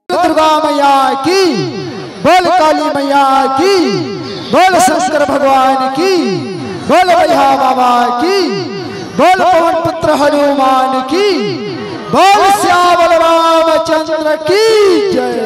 दुर्गा मैया की, बोल काली मैया की, बोल शंकर भगवान की, बोल भैया बाबा की, बोल पवन पुत्र हनुमान की, बोल श्यामल रामचंद्र की जय।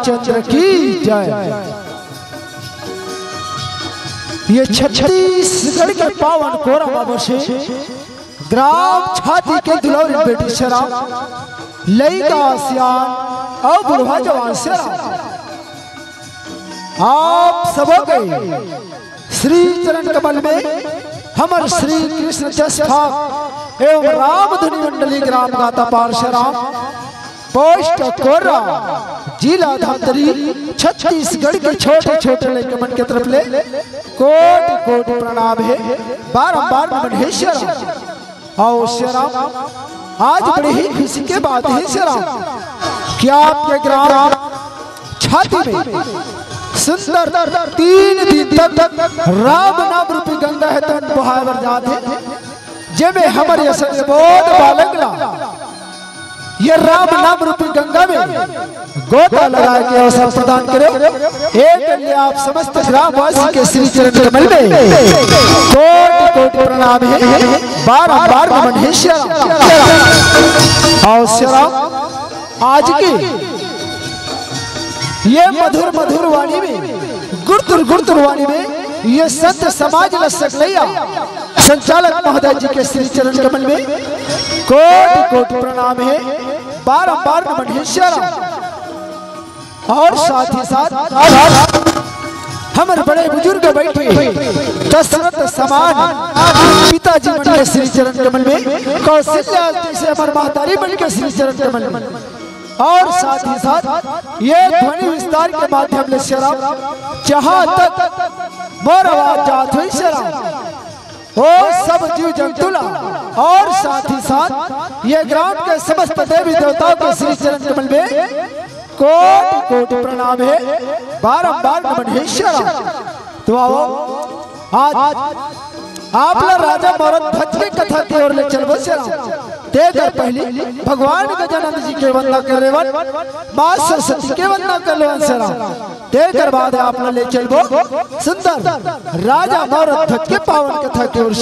चंद्र की जय। ये छत्तीसगढ़ के पावन कोरबा बसे ग्राम छाती के दुलौरी बेटी शराब लइका सियान और बुढ़वा जवान शराब आप सबों के श्री चरण कमल में हमर श्री कृष्ण जस भाग एवं राम धुनि मंडली ग्राम गाता पार शराब पोस्ट कोरा जिला धमतरी छत्तीसगढ़ के छोटे छोटे लड़के मन के तरफ ले कोटि कोटि प्रणाम है बारंबार महेश्वर और शराम आज बड़े ही खुशी के बात है शराम क्या आपके ग्राम छाती में सुंदर 3 दिन तक राम नाम रूपी गंगा है तन बहावर जात है जेमे हमारे असर बहुत बालक ये राम नाम रूपी गंगा में गोता लगा के अवसर प्रदान करो एक लिए आप समस्त ग्रामवासी के श्री चरण कमल में कोटि कोटि प्रणाम है बारंबार महेश्वर और शराब आज की ये मधुर मधुर वाणी में गुड़तुर गुड़तुर वाणी में ये संत समाज लसक लैया संचालक महोदय जी के श्री चरण कमल में कोटि कोटि प्रणाम है बारंबार महेश्वर और साथ ही साथ हमारे बड़े बुजुर्ग बैठे दशरथ समान पिताजी बन के श्री चरण कमल में कौशल्या से हमारे महतारी बन के श्री चरण कमल में और साथ ही साथ ये ध्वनि विस्तार के माध्यम से शराब जहां तक मोर आवाज जात हुई शराब ओ सब जीव जंतुला और साथ ही साथ ये ग्राम के समस्त देवी देवताओं के श्री चरण कमल में कोटि कोटि प्रणाम है बारंबार महेश्वर। तो आओ आज आप राजा मौरत ध्वज की कथा की ओर ले चलबो देकर पहले भगवान गजानंद जी के वंदना करे मां सरस्वती के वंदना कर लो देकर बाद आप ले चलबो सुंदर राजा मौरत ध्वज के पावन कथा की ओर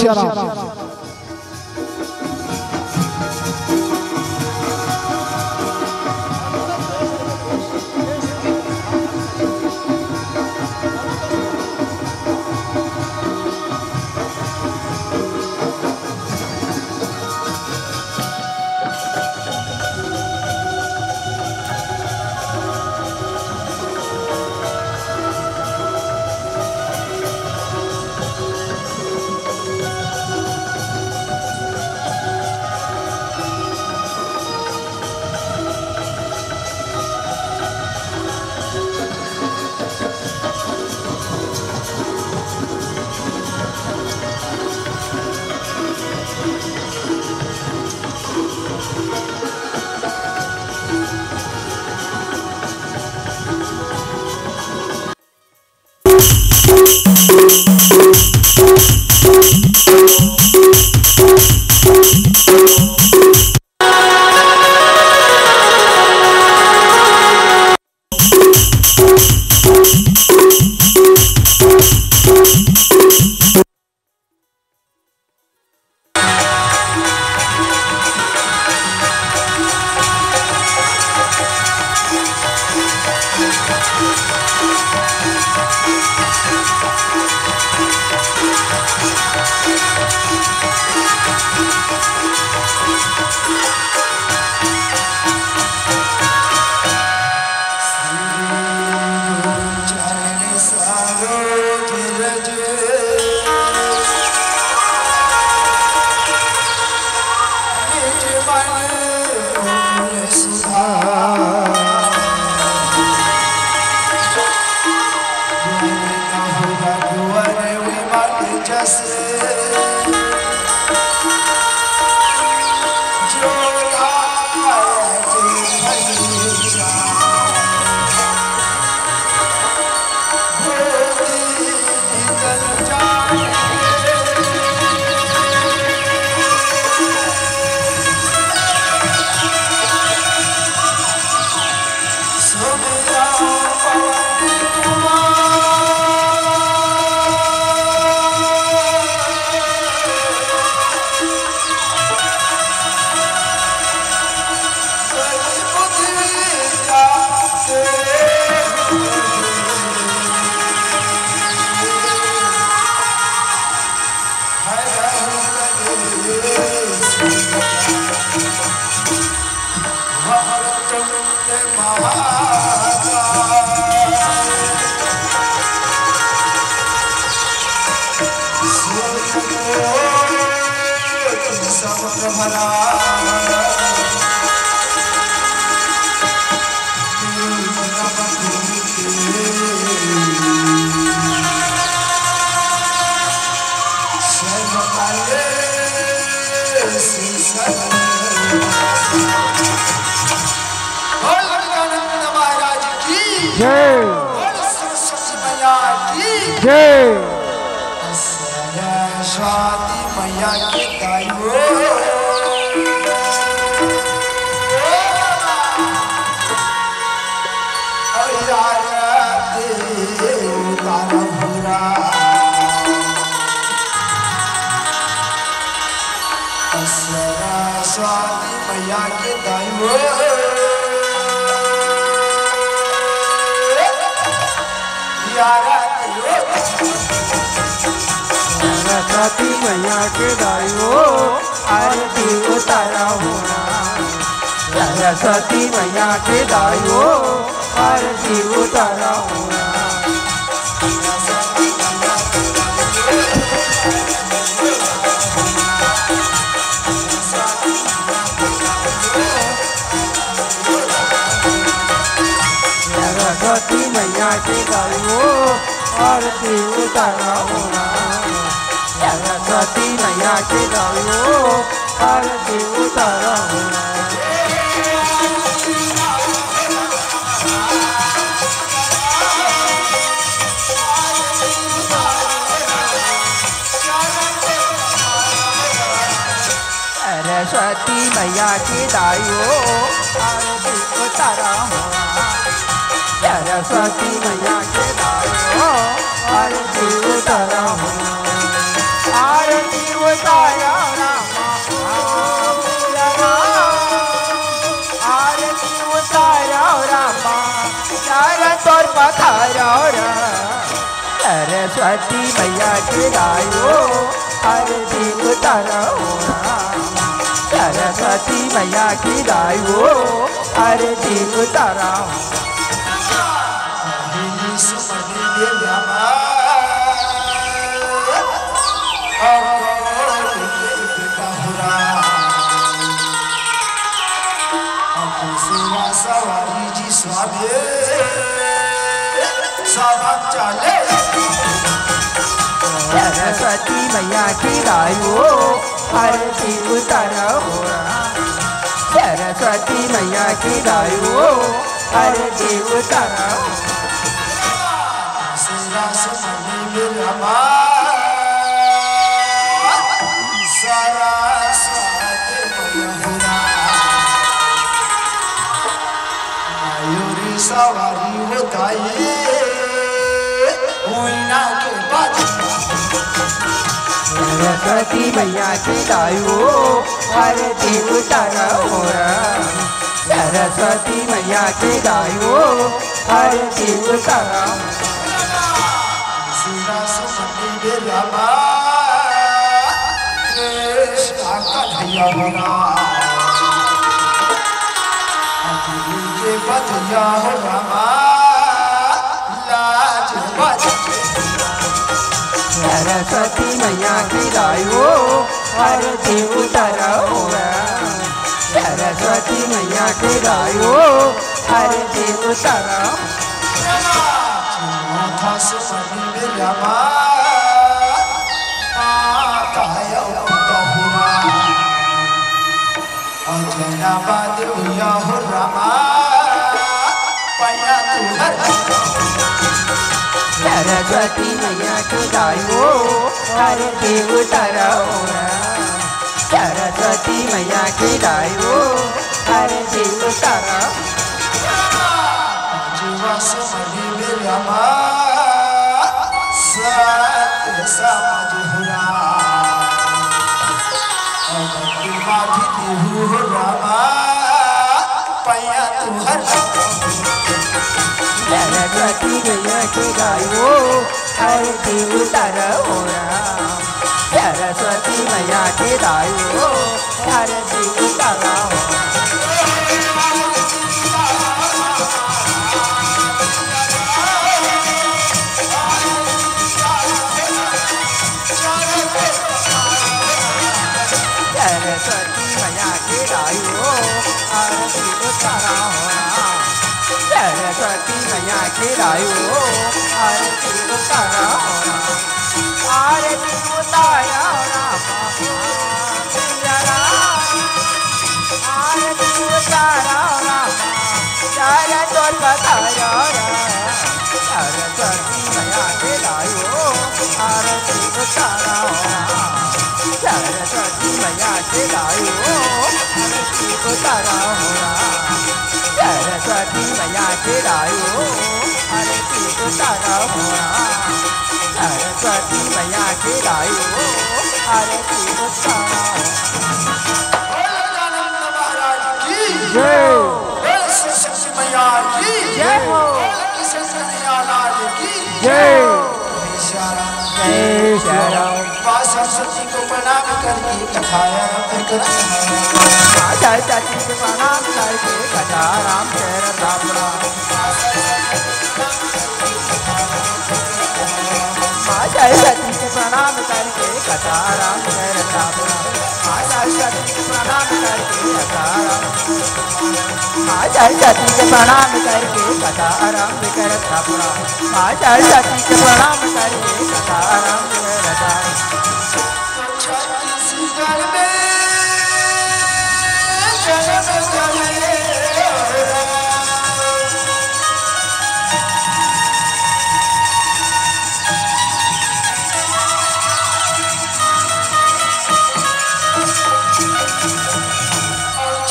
सरस्वती मैया के दाइयो आरती उतारा होना। सरस्वती मैया के दाइयो आरती उतारा होना। सरस्वती मैया के दाइयो आरती उतारा होना। सरस्वती मैया के दाइयो आरती उतारा होना। सरस्वती मैया के दाइयो आरती उतारा होना। सरस्वती मैया के दाइयो आरती उतारा होना। आरती उतारा रामा आरती उतारा रामा चरण तोर पखारा। सरस्वती मैया के दाइयो आरती उतारा होना। सरस्वती मैया की दाइयो आरती उतारा सवारी जी स्वामी सब चले। सरस्वती मैया की दाइयो आरती उतारा होना। सरस्वती मैया की दाइयो आरती उतारा सवारी होताई के बाद। सरस्वती मैया की दाइयो आरती उतारा होना। सरस्वती मैया की दाइयो आरती उतारा बतिया हो रामा लाज बच। सरस्वती मैया की दाइयो आरती उतारा होना। सरस्वती मैया की दाइयो आरती उतारा रामा जनाबाद हुआ हो रामा पैया तू हर सरस्वती मैया की गायो हर देव तारा सरस्वती मैया की गायो हर देव तारा जीवा समझी में रामा सत्य समझ हुरा अगर माथी देहु हो रामा पैया तू हर सरस्वती मैया की गायो हर देव तारा हो राम सरस्वती मैया की गायो हर देव तारा हो सरस्वती मैया की गायो हर देव तारा हो राम सरस्वती मैया की गायो हर देव तारा हो राम आरती उतारा राम आरती उतारा राम सरस्वती मैया की गायो आरती उतारा राम सरस्वती मैया की गायो आरती उतारा राम सरस्वती मैया की गायो आरती उतारा राम सरस्वती मैया की गायो आरती उतारा जय सरस्वती मैया की जय हो जय जय शरण सरस्वती को प्रणाम करके कथाया सरस्वती को प्रणाम करके कथा राम चरण रामरा सरस्वती को प्रणाम करके कथा राम चरण रामरा सरस्वती को प्रणाम करके कथा राम सरस्वती को प्रणाम करके कथा राम करत रामरा सरस्वती को प्रणाम करके कथा राम करत छत्तीसगढ़ में जन्म गए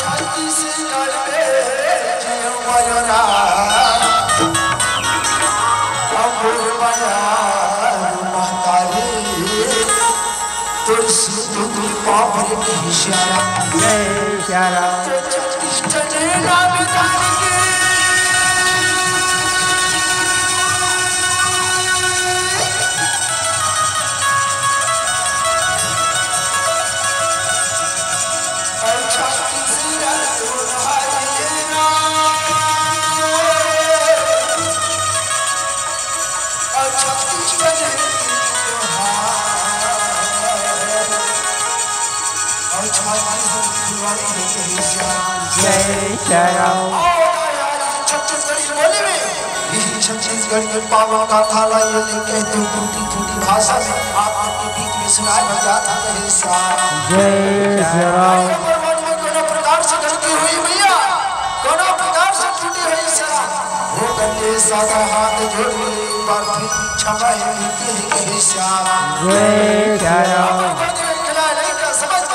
छत्तीसगढ़ में जियो मयोरा अमर बया तुलसी तुलसी पावर की इशारा जय इशारा नाम करके और छत्तीसगढ़ और छत्तीसगढ़ जय श्याम छत्तीसगढ़ी बोली में यही छत्तीसगढ़ के पावन का थाला ये लेके तू टूटी फूटी भाषा में आप आपके बीच में सुनाया जाता है श्याम जय श्याम कोनो प्रकार से गलती हुई भैया कोनो प्रकार से टूटी हुई श्याम वो गले सादा हाथ जोड़ी बार फिर क्षमा है कि श्याम जय श्याम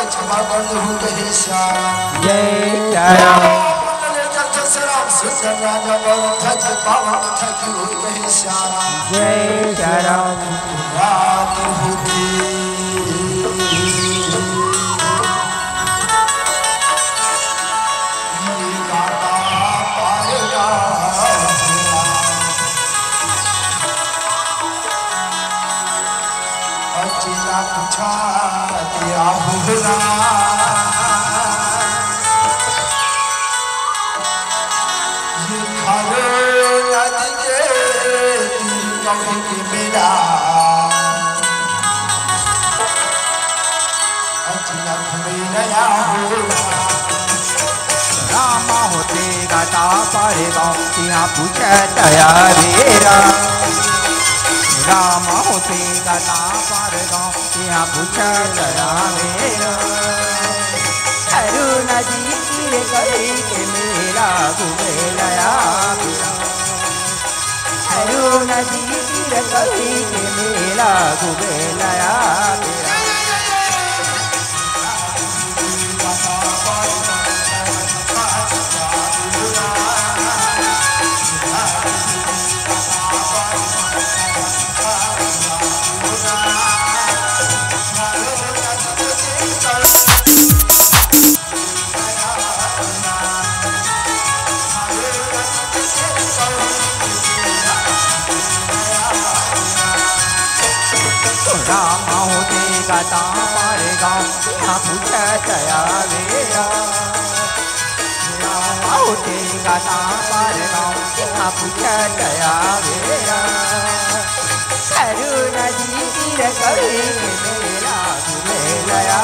क्षमा कर दो कहे श्याम जय श्याम सुंदर राजा थक पावन थक कहे श्याम जय श्याम रात होती पूछा दिया हुआ ये खालो नदी के तीर कभी के मेरा अचिया घूमे नया हुआ रामा होते गाता पड़ेगा यहाँ पूछा दया मेरा राम होते गाता पड़ेगा यहाँ पूछा दया मेरा अरुण जी की तीर करी के मेला घूमे लया हरु नदी तीर करी के मेला घूमे लया गाता मारे गाँव यहाँ पूछा चया वेरा होते गाता मारे गाँव यहाँ पूछा चया वेरा हरु नदी तीर करी मेरा घूमे लया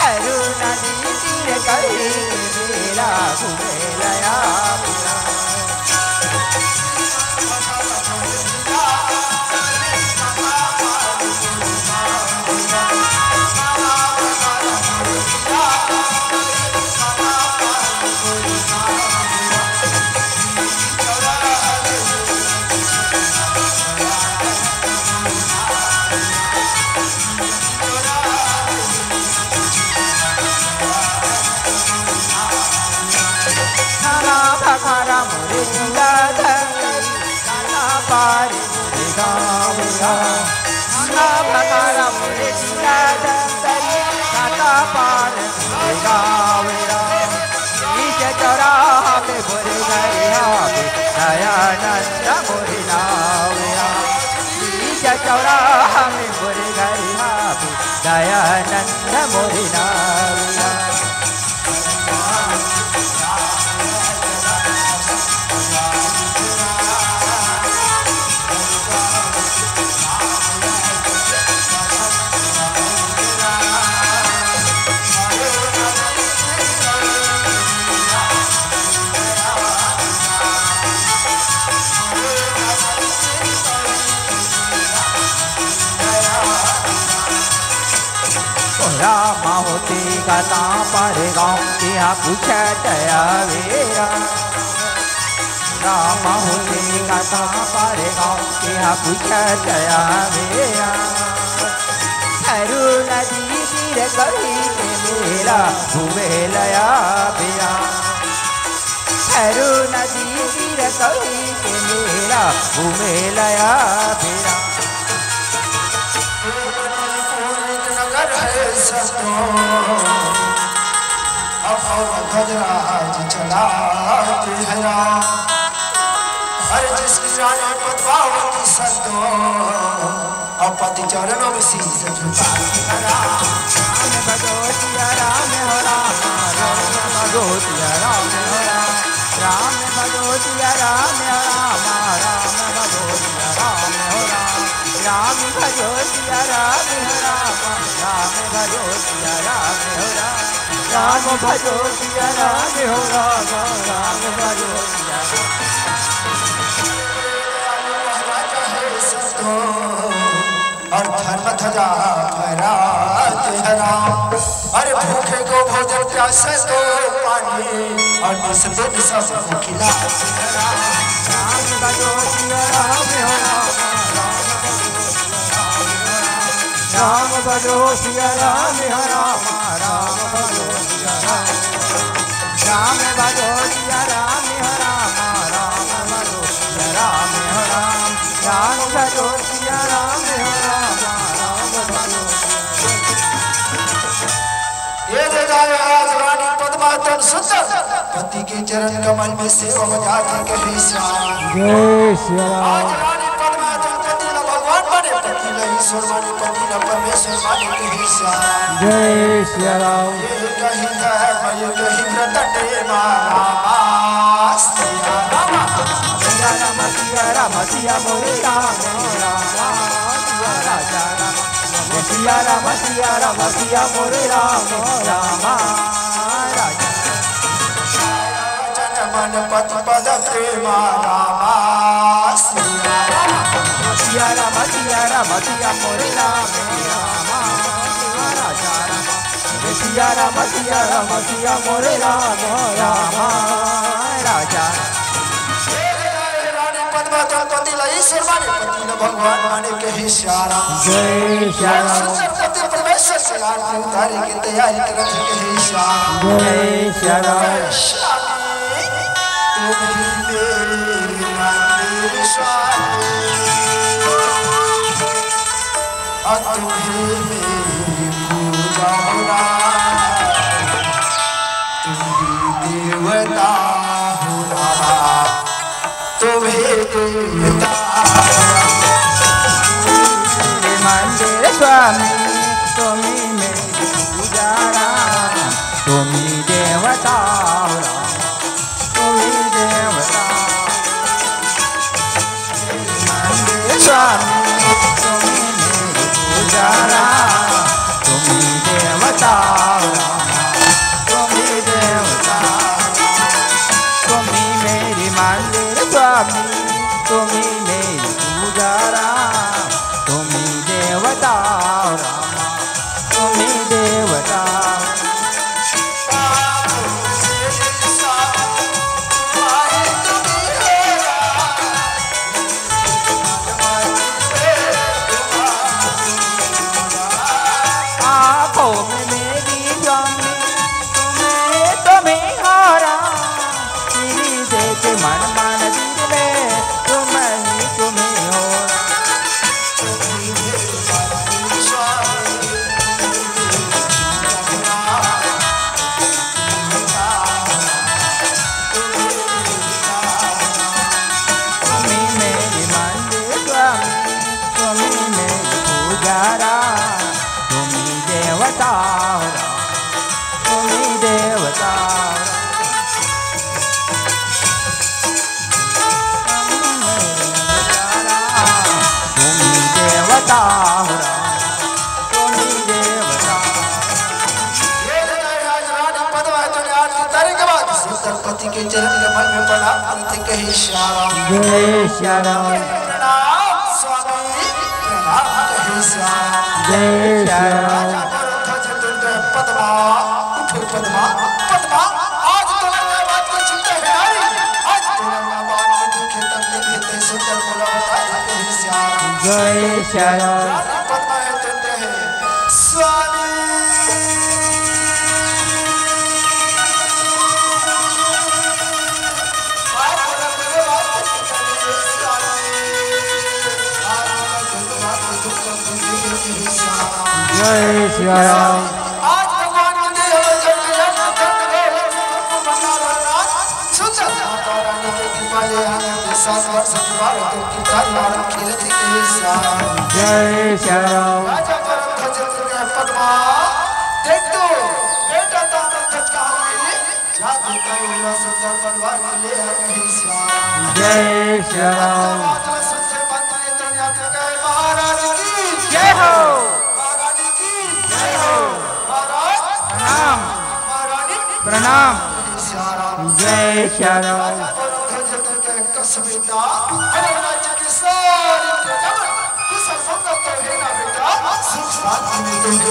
हरु नदी तीर करी मेरा घूमे लया दयानंद मोरे नावया चौराहा में मोरे घर दयानंद मोरे नावया रामा होते गाता पारे गाँव यहाँ पूछा दया वेरा रामा होते गाता पारे गाँव यहाँ पूछा दया वेरा हरु नदी तीर करी के मेरा घूमे लया बेरा हरु नदी तीर करी के मेरा घूमे लया बेरा ध्वजराज चलाते हैं राम हर जिसकी रानी पद्मावती संतो और पति चरणों में शीश झुकाते हैं राम भगो सिया राम हो राम राम भगो सिया राम हो राम राम भगो सिया राम हो राम राम भगो सिया राम हो राम राम भगो सिया राम हो राम राम भगो सिया राम हो राम राम भजो सिया राम हो राम राम भजो सिया और धर्म ध्वजा फहराते हैं राम अरे भूखे को भोजन प्यासे को पानी और निस्बत सबको खिलाते हैं राम भजो सिया राम हो राम भजो सिया राम हो राम राम भजो सिया राम राम भजो सिया राम हो राम राम भजो सिया राम हो राम राम भजो सिया राम हो राम राम भजो ये जगाए आज रानी पद्मावती सुंदर पति के चरण कमल में सेवा बजाते कहे श्याम जय श्री आज राम। रानी पद्मावती पति न भगवान बने पति न ईश्वर बने पति न परमेश्वर बने कहे श्याम जय श्री राम। ये कही धर्म ये कही व्रत मारा सिया राम सिया राम सिया राम सिया मोरे राम राम सिया राजा राम सिया राम सिया राम सिया मोरे राम राम राजा मन पति पद प्रेमा राम सिया राम सिया राम सिया राम सिया मोरे राम राम राजा राम सिया राम सिया मोरे राम राम राजा भगवान माने के ही श्यारा जय श्याम सत्य परमेश्वर से आरती उतारे की तैयारी कर रखी के ही श्यारा जय श्याम स्वामी तुम ही मेरे मंदिर स्वामी तुम ही मेरी पूजा तुम ही देवता तुम ही देवता मंदिर स्वामी तुम्ही मेरी पूजारा तुम्ही देवता तुम्ही देवता मंदिर स्वामी तुम्ही मेरी पूजारा तुम्ही देवता तुम्ही देवता तुम्ही मेरी मंदिर स्वामी तुम्ही मेरी पूजारा तुम्ही देवता तुम्ही देवता आँखों में मेरी स्वामी तुम्हें हारा तेरी देख मन मन दिल में तुम्हें हो तुम्ही देवता तुम्ही देवता तुम्ही देवता पति के चरण कमल में पड़ा अंत कही श्याम जय श्याम स्वामी प्रणाम कही श्याम जय श्याम पद्मा उठो पद्मा पद्मा आज तोरा बात को चिंता है नारी आज तोरा बात को दुखे तक लेते सुंदर बोला बता कही श्याम जय श्याम पद्मा है तंत्र है स्वामी जय श्याम आज भगवान के देह में जब सुंदर माता रानी के दीवाले आने के साथ वर्ष द्वारा तो की तार खेलती के श्याम जय श्याम राजा परम ध्वज के पद्मा देख दो बेटा तामर ध्वज का हुई जादू करुणा सुंदर तलवार के ले आ कहीं श्याम जय श्याम सुंदर मंत्री दुनिया के गए महाराज की जय हो महारानी की जय हो महाराज प्रणाम महारानी प्रणाम श्याम जय श्याम कसबेटा अरे राज्य की सारी प्रजा कुशल संगत तो है ना बेटा सुख शांति में तो है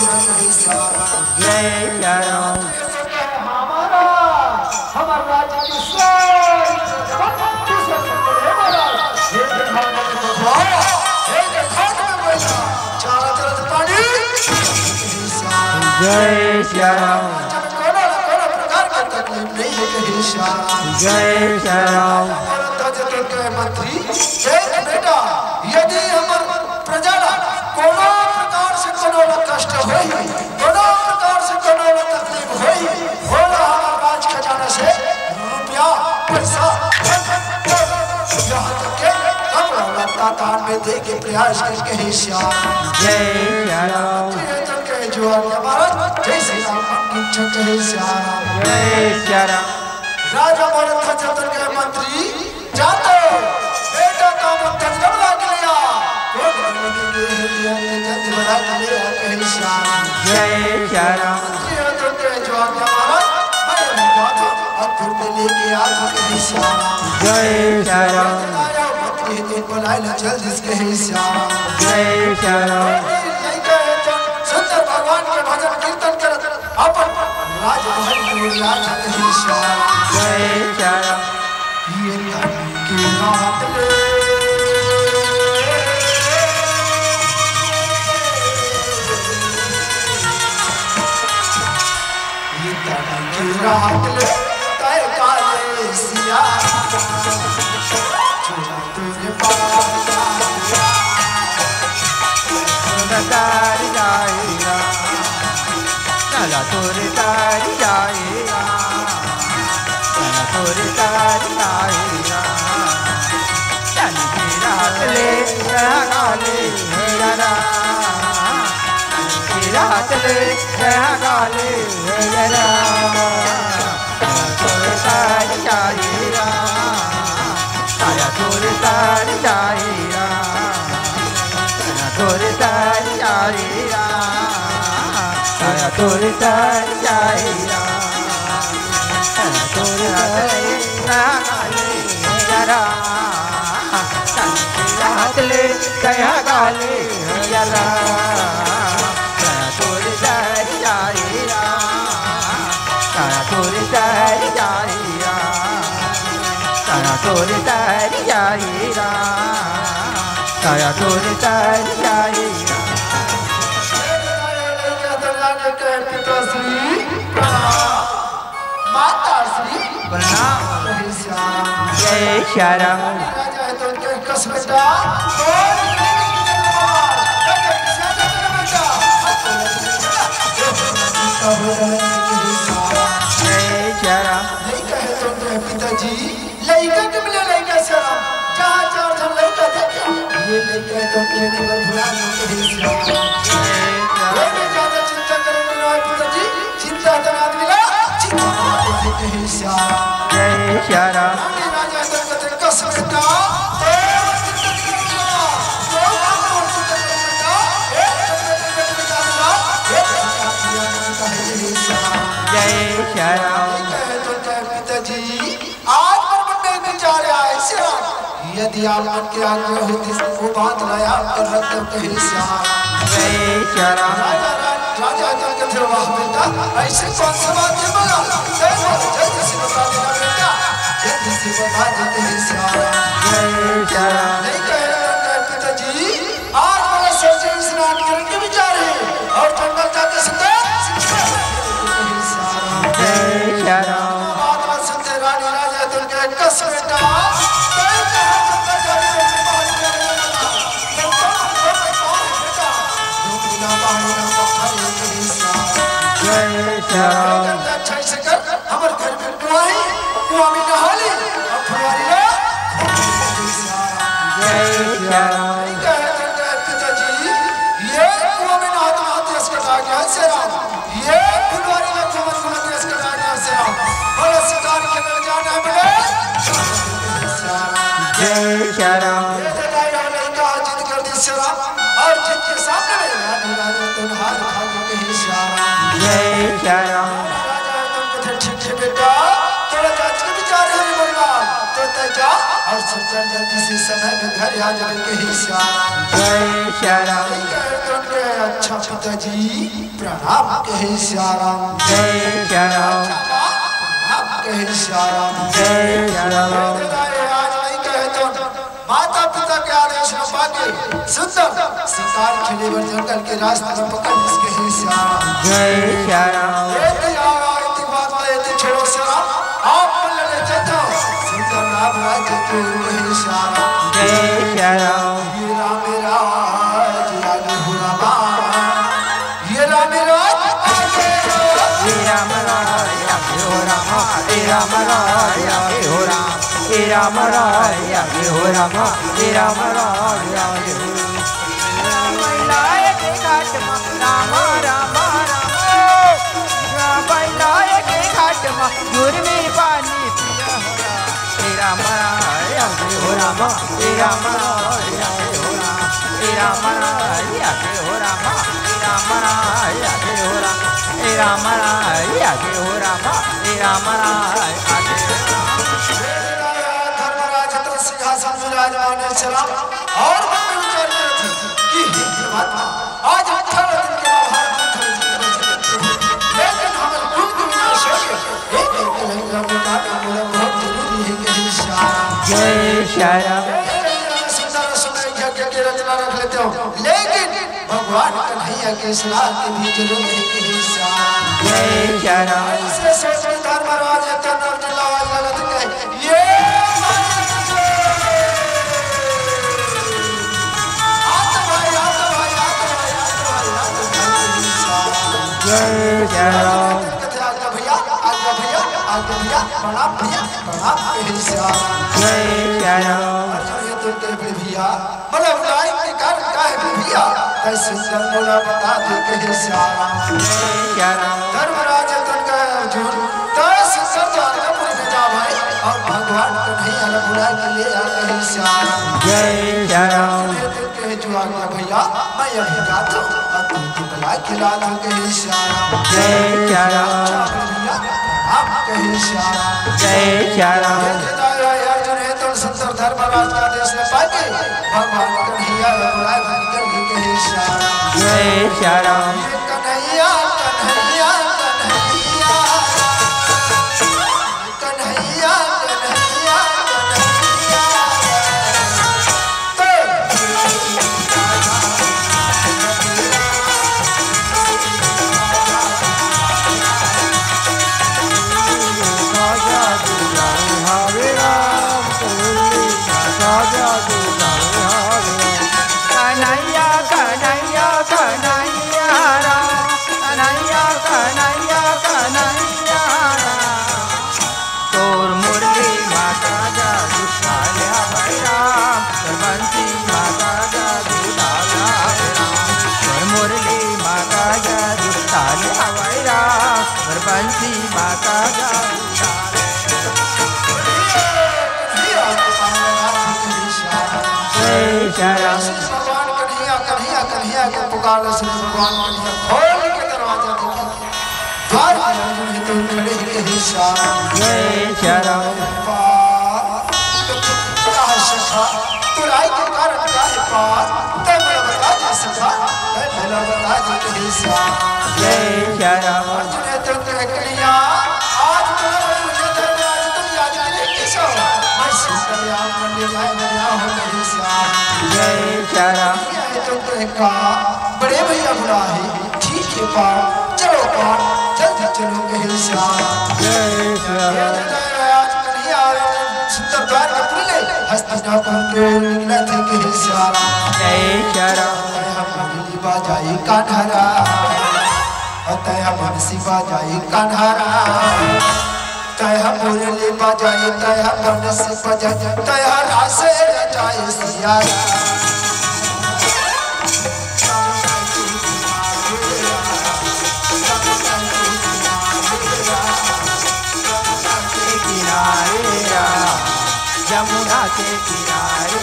श्याम जय श्याम हमारा हमारे राज्य की सारी प्रजा कुशल संगत है महाराज हे घाट में बैठा हे घाट में बैठा चारों तरफ पानी जय श्याम कोना प्रकार का तकलीफ नहीं है कहीं श्याम जय श्याम मंत्री एक बेटा यदि हमर प्रजा कोनो प्रकार से कोनो कष्ट होई कोनो प्रकार से कोनो तकलीफ होई होला हमार राज खजाना से रुपया पैसा यहाँ तक के कपड़ा लत्ता दान में दे के प्रयास करके ही श्याम जय श्याम के जो हमारा जैसे इच्छा है श्याम जय श्याम राजा भरत चंद्र के मंत्री जाते बेटा का मंत्र जबला के लिया कोट के जल्दी बड़ा के लिया कहीं श्याम जय श्याम मंत्री तो के जो हमारा मैं बात अधूर में लेके आ कहीं श्याम जय श्याम मंत्री तो बुलाए जल्दी से कहीं श्याम जय श्याम सुंदर भगवान के भजन कीर्तन कर अपन राजा कहे श्याम जय श्याम ये तन की रात ले ये तन की रात ले तय काले सिया चुरा तुझे पाया तार जाएगा चला तोरे तार जाएगा चला तोरे तार जाएगा चल की रात ले गाले जरा की रात ले गाले जरा तोरे तार जाएगा चला तोरे तार जाएगा तोरे तार जाएगा आया तोरे तार जाएगा तोरे गाले जरा हाथ ले गया गाले जरा तोरे तार जाएगा आया तोरे तार जाएगा आया तोरे तार जाएगा आया तोरे तार जाएगा पिताश्री माताश्री प्रणाम कहे श्याम जय श्याम राजा है तो उनके कसबेटा जय श्याम नहीं कहे तो उनके पिताजी लड़का के मिले लड़का श्याम जहाँ चार जन लड़का देखे ये लड़का है तो उनके निवर भुला कहे श्याम ये ज्यादा चिंता करेंगे ना पिताजी चिंता तना मिला चिंता कहे श्याम जय श्याम राजा दरगत कसबेटा जय श्याम पिताजी आज पर विचार आए श्याम यदि आप मन के आज्ञा होती वो बात लाया कर रखते कहे श्याम जय श्याम राजा दरगत वाह बेटा ऐसे कौन सा बात है बोला जल्दी से बता देना बेटा जल्दी से बता दे कहे श्याम जय श्याम नहीं कहे पिताजी आज मेरा सोचे स्नान करने के विचार है और जंगल जाके सुनते जय श्याम माता सुनते रानी राजा तुम के कस बेटा जय श्याम अच्छा से कर हमारे घर में कुआं है कुआं में नहा ले और फुलवारी ले जय श्याम पिताजी ये कुआं में नहाते नहाते इसका आज्ञा से राम ये फुलवारी में घूमत घूमत इसका आज्ञा से राम बड़ा शिकार खेलने जाना है बड़े जय श्याम ये लड़ाई लड़का जिद कर दी से राम और जिद के सामने में रानी राजा तुम हार खा के कहीं श्याम जय श्याम राजा तुम कथे ठीक है बेटा थोड़ा जांच के विचार है बलवान तो तेजा और सुचल जल्दी से समय में घर आ जाए कहीं श्याम जय श्याम तुमके अच्छा पिताजी प्रणाम कहे श्याम जय श्याम प्रणाम कहे श्याम जय श्याम आज नहीं कहे तो माता पिता के आदेश में पाके सुंदर शिकार खेले वर जंगल के रास्ते में पकड़ जिसके है श्याम जय श्याम ये आवाज बात में ये छोड़ो श्याम आप मन ले चलते सुंदर नाम राज्य के है श्याम जय श्याम ये राम राज आगे हो रामा ये राम राज आगे राम राया हो रामा राम राया हो राम राम राया हो रामा राम राया हो लाए के घाट राम राम राम लाए के घाट गुर में पानी पिया हो राम राया हो रामा राम राया हो राम राया हो रामा राम राया हो राम राम राया हो रामा राम राया धर्मराज सिंहासन में विराजमान है श्याम और मन में विचार कर रही कि हे परमात्मा आज 18 दिन के बाद भारत में लेकिन हमारे कुल को विनाश हो गया दो, लेकिन भगवान कन्हैया के सलाह की भी जरूरत है कि श्याम जय श्याम ऐसे सोच धर्मराज तन दिलावा जगत के ये जय श्याम प्रणाम भैया प्रणाम जय श्याम भैया मतलब लाइन के कारण का है भैया कैसे बोला बता दे कहे श्याम धर्मराज तन का अर्जुन तैस सरदार का पूरी भेजा भाई और भगवान कन्हैया ने बुला के ले आ कहे श्याम जय श्याम कहे जो आ गया भैया मैं यही जाता हूँ और तुमको बुला के ला दूं कहे श्याम जय श्याम आप कहे श्याम जय श्याम अर्जुन है तो सुंदर धर्मराज का देश में पाके भगवान कन्हैया ने बुलाए कर कहे श्याम जय श्याम कन्हैया कन्हैया कन्हैया कन्हैया कन्हैया कन्हैया कन्हैया कन्हैया राम कन्हैया कन्हैया कन्हैया तोर मुरली माता जादू डाला भाई राम बंसी माता जादू डाला राम तोर मुरली माता जादू डाला भाई राम बंसी माता जादू डाला जय श्याम भगवान कन्हैया कन्हैया कन्हैया के पुकार से भगवान कन्हैया खोल के दरवाजा खोला द्वार पर अर्जुन ही तो खड़े ही कहे श्याम जय श्याम सखा तुराई के कारण का है पार तब मैं बता दे सखा मैं भला बता दे कहे श्याम जय श्याम अर्जुन ने तो कन्हैया आज तो मुझे धर्मराज तुम याद करे किसो मैं सीताराम मंदिर में गया हूं कहे श्याम जय श्याम बड़े भैया बुला है ठीक है पार चलो पार जल्दी चलो कहे श्याम जय श्याम आज कन्हैया सुंदर द्वार के खुले हस्तिनापुर के निकले थे कहे श्याम जय श्याम हम बाजाई कान्हारा तय हम बाजाई कान्हारा तय हम मुरली बजाई तय हम बंसी बजाई तय रासे रचाई सियारा यमुना के किनारे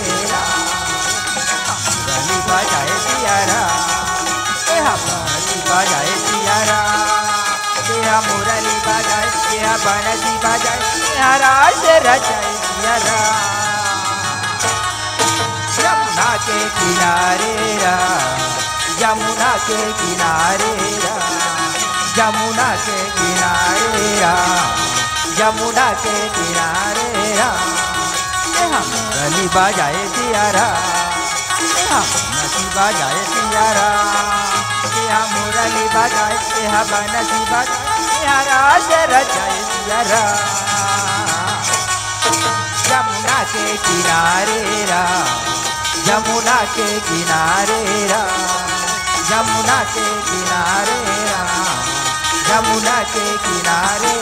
मुरली बजाए सियारा मुरली बजाए सियारा तेरा मुरली बजाए तेरा बनसी बजाए तेरा रास रचाए सियारा यमुना के किनारे यमुना के किनारे यमुना के किनारे यमुना के किनारे मुरली बजाए सियारा बनसी बजाए सियारा मुरली बजाए बनसी बजाए रास रचाए सियारा यमुना के किनारे यमुना के किनारे यमुना के किनारे यमुना के किनारे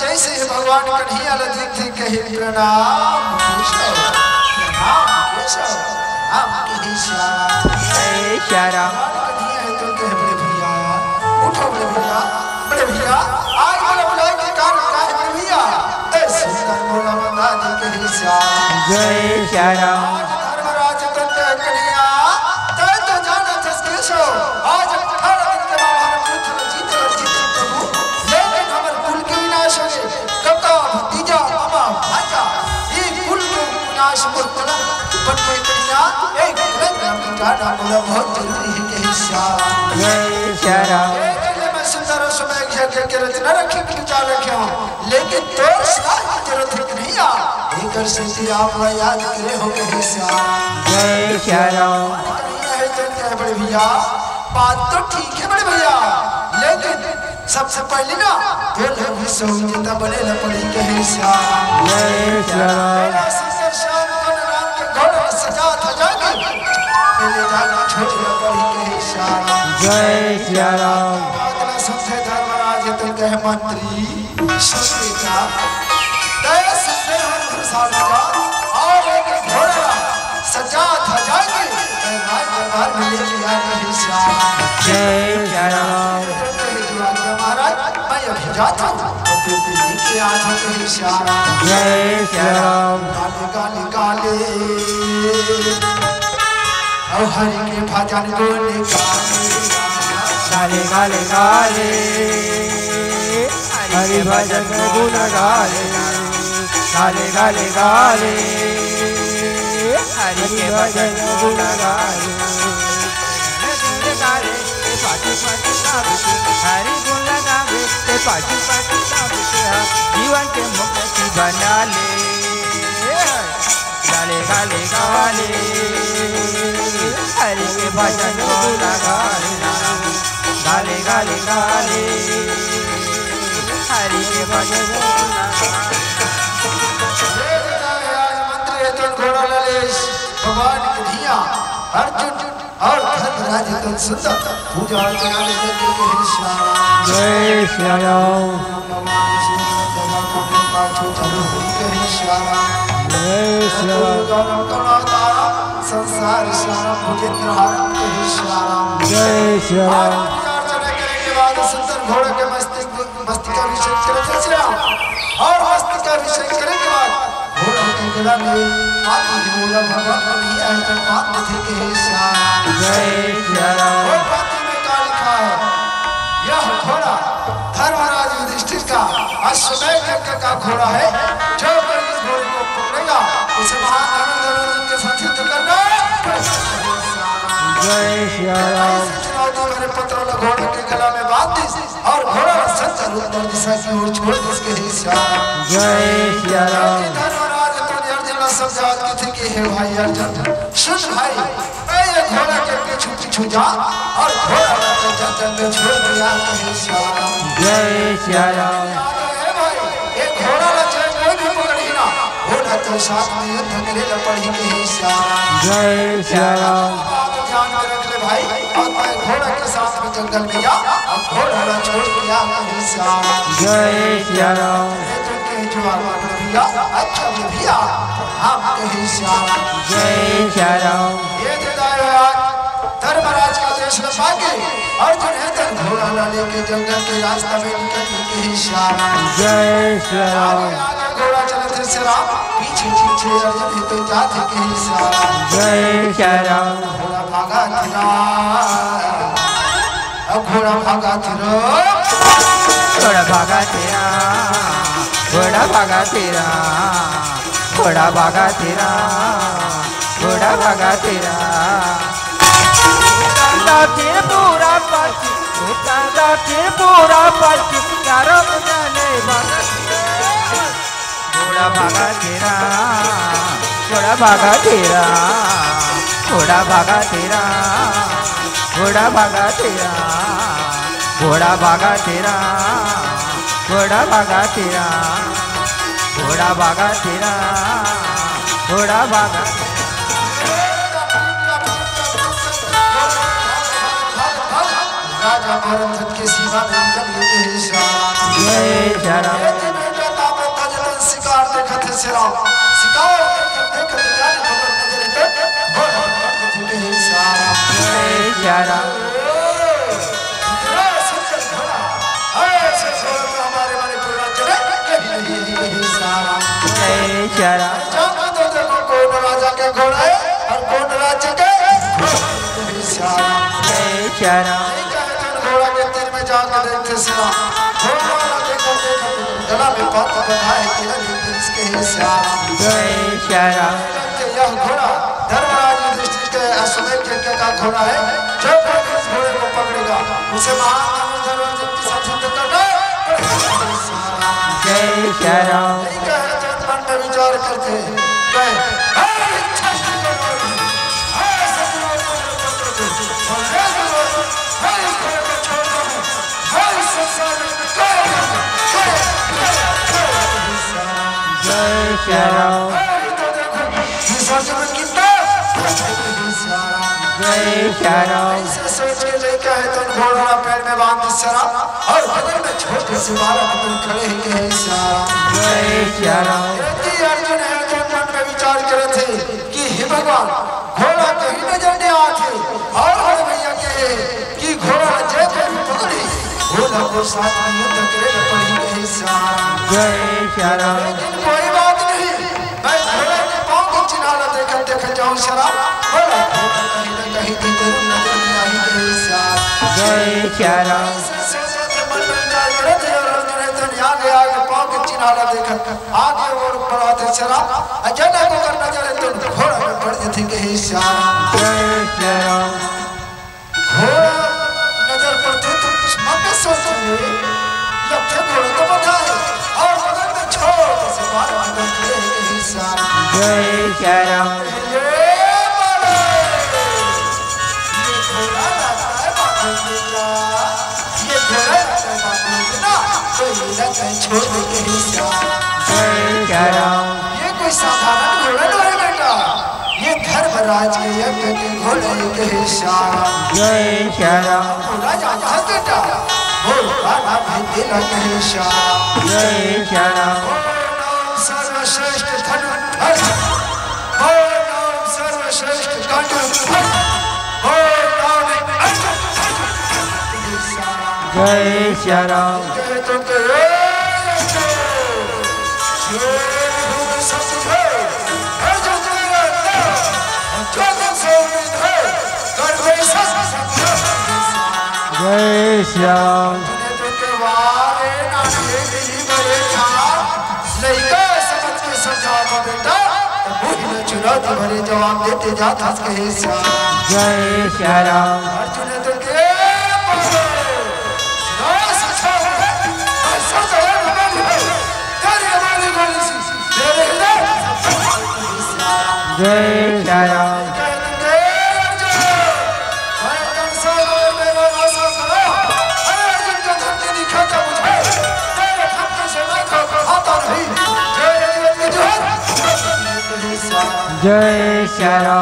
जैसे भगवान कन्हैया देखते कहे प्रणाम जय श्याम बड़े भैया उठो बड़े भैया बड़े भैया आज बोला बुलाए के कारण का है बड़े भैया ऐसे बोला बता दे कहे श्याम जय श्याम धर्मराज तंत्र कन्हैया तय तो जाना था केशव आज 18 दिन के बाद हम युद्ध जीते प्रभु लेकिन हमर कुल के विनाश हो कका भतीजा मामा भाजा ये कुल के विनाश को कलम बन के कन्हैया एक गलत नाम का बोला बहुत जरूरी है कहे श्याम जय श्याम मैं सुंदर सुंदर समय के रचना रखी विचार रखे हो, लेकिन तो साथ जरूरत नहीं आ एक सिद्धि आप याद करे हो के श्याम जय श्याम है तो क्या बड़े भैया बात तो ठीक है बड़े भैया, लेकिन सबसे पहले ना बोले भी सोचता बने न पड़ी के श्याम जय श्याम सुंदर श्याम को नाम के घोड़ा सजा था जाके पहले जाके छोड़ न पड़ी के श्याम जय श्याम बादला सुनते धर्मराज तो कहे मंत्री सुनता दया सुनते हम साल का और एक घोड़ा सजा था जाके राज दरबार में लेके आ के श्याम जय श्याम महाराज मैं अभी जाता हूँ तो लेके आ जाते श्याम जय श्याम काले काले काले और हरि के भजन गोले गाले गाले गाले हरि भजन गुण गाले गाले गाले गाले हरि के भजन गुण गाले पाटी पाटी हरि गुण गावे पाटी पाटी जीवन के मुक्ति बना ले गाले गाले गाले हरि के भजन गुण गाले गाले गाले गाले हरि के भजन गुण मंत्री घोड़ा ललेश भगवान की धिया अर्जुन और धर्मराज तो सुंदर पूजा अर्चना में जग के श्याम जय श्याम भगवान श्री दया को कृपा छोड़ के श्याम जय श्याम करुणातारा संसार श्याम भुजेंद्र हारम के श्याम जय श्याम पूजा अर्चना करने के बाद सुंदर घोड़े के मस्तक अभिषेक करते श्याम और मस्तक अभिषेक करने के बाद घोड़ा के गला में आदि मूला भगवान को भी आए तो बात थे के श्याम जय श्याम और बाती में क्या लिखा है यह घोड़ा धर्मराज युधिष्ठिर का अश्वमेध यज्ञ का घोड़ा है, जो कोई इस घोड़े को पकड़ेगा उसे महान धनुर्धर के साथ युद्ध करना जय श्याम चुनौती मेरे पुत्र ने घोड़े के गला में बांध दी और घोड़ा संचर उत्तर दिशा की ओर छोड़ दी उसके श्याम जय श्याम धर्मराज तो अर्जुन समझाते थे कि हे भाई अर्जुन सुन भाई मैं ये घोड़ा के पीछे पीछे जा और घोड़ा को जंगल में छोड़ दिया कहीं श्याम जय श्याम हे भाई ये घोड़ा ला चाहे कोई भी पकड़ी ना घोड़ा तो साथ में युद्ध करे न पड़ी कहीं श्याम जय श्याम ध्यान में रख ले भाई और मैं घोड़ा के साथ में जंगल में जा और घोड़ा ला छोड़ दिया कहीं श्याम जय श्याम भैया अच्छा भैया हम कहीं श्याम जय श्याम ये धर्मराज का देश में पाके अर्जुन है धन घोड़ा ला लेके जंगल के रास्ता में निकल के श्याम जय श्याम आगे घोड़ा चले थे श्याम पीछे पीछे अर्जुन है तो जाते के श्याम जय श्याम घोड़ा भागा तेरा अब घोड़ा भागा तेरा घोड़ा भागा तेरा घोड़ा भागा तेरा घोड़ा भागा तेरा घोड़ा भागा तेरा फिर पूरा पलटी फिर पूरा पलटी चारों जाने घोड़ा भागा तेरा घोड़ा भागा तेरा घोड़ा भागा तेरा घोड़ा भागा तेरा घोड़ा भागा तेरा घोड़ा भागा तेरा घोड़ा भागा तेरा घोड़ा भागा राजा भरत के सीमा में निकल के श्याम जय श्याम बेटा ताप तजन शिकार देखत श्याम शिकार देखत जाने खबर नजर पे घोड़ा पकड़ के श्याम जय श्याम हमारे मणिपुर राज्य में यही सारा जय श्याम जाना तो देखो कौन राजा के घोड़ा है और कौन राज्य के श्याम जय श्याम घोड़ा के तीर में जाकर देखते श्याम घोड़ा देखो गला में पत बंधाए तेरा इसके श्याम जय श्याम यह घोड़ा धर्मराज युधिष्ठिर के अश्वमेध यज्ञ का घोड़ा है, जो कोई इस घोड़े को पकड़ेगा उसे महान धनुर्धर की जय श्याम नहीं कहे तो मन में विचार करते कहे जय श्याम जय श्याम सोच के लेके है तो घोड़ा पैर में बांध सरा और बगल में छोटे से 12 बटन खड़े हैं के श्याम जय श्याम अर्जुन है जो मन में विचार करे थे कि हे भगवान घोड़ा कहीं नजर नहीं आते और बड़े भैया कहे कि घोड़ा जय कर पकड़े घोड़ा को साथ में युद्ध करे पड़ी के श्याम जय श्याम लेकिन कोई बात नहीं मैं घोड़े के पांव को चिन्हाना देख जाऊं शराब घोड़ा कहीं न कहीं तेरी नजर में आई के श्याम जय श्याम आगे और बढ़ा थे शराब अजय को करना चले तो घोड़ा में पड़ थे के श्याम जय श्याम घोड़ा नजर पड़ते तो कुछ मन में सोचे लक्ष्य घोड़े तो बताए और बगल में छोटे से 12 बटन खड़े हैं श्याम जय श्याम छोड़ के जय श्याम ये कोई साधारण घोड़ा नहीं है बेटा ये धर्मराज के यज्ञ के घोड़े के श्याम जय श्याम घोड़ा जानता है बेटा घोड़ा ना भेदे लगे श्याम जय श्याम सर्वश्रेष्ठ धनुर्धर ओ नाम सर्वश्रेष्ठ कंठधर ओ नाम जय श्याम जय श्याम चुनौती भरे जवाब देते जाता कहे श्याम जय श्याम अर्जुन तो के जय श्याम जय श्याम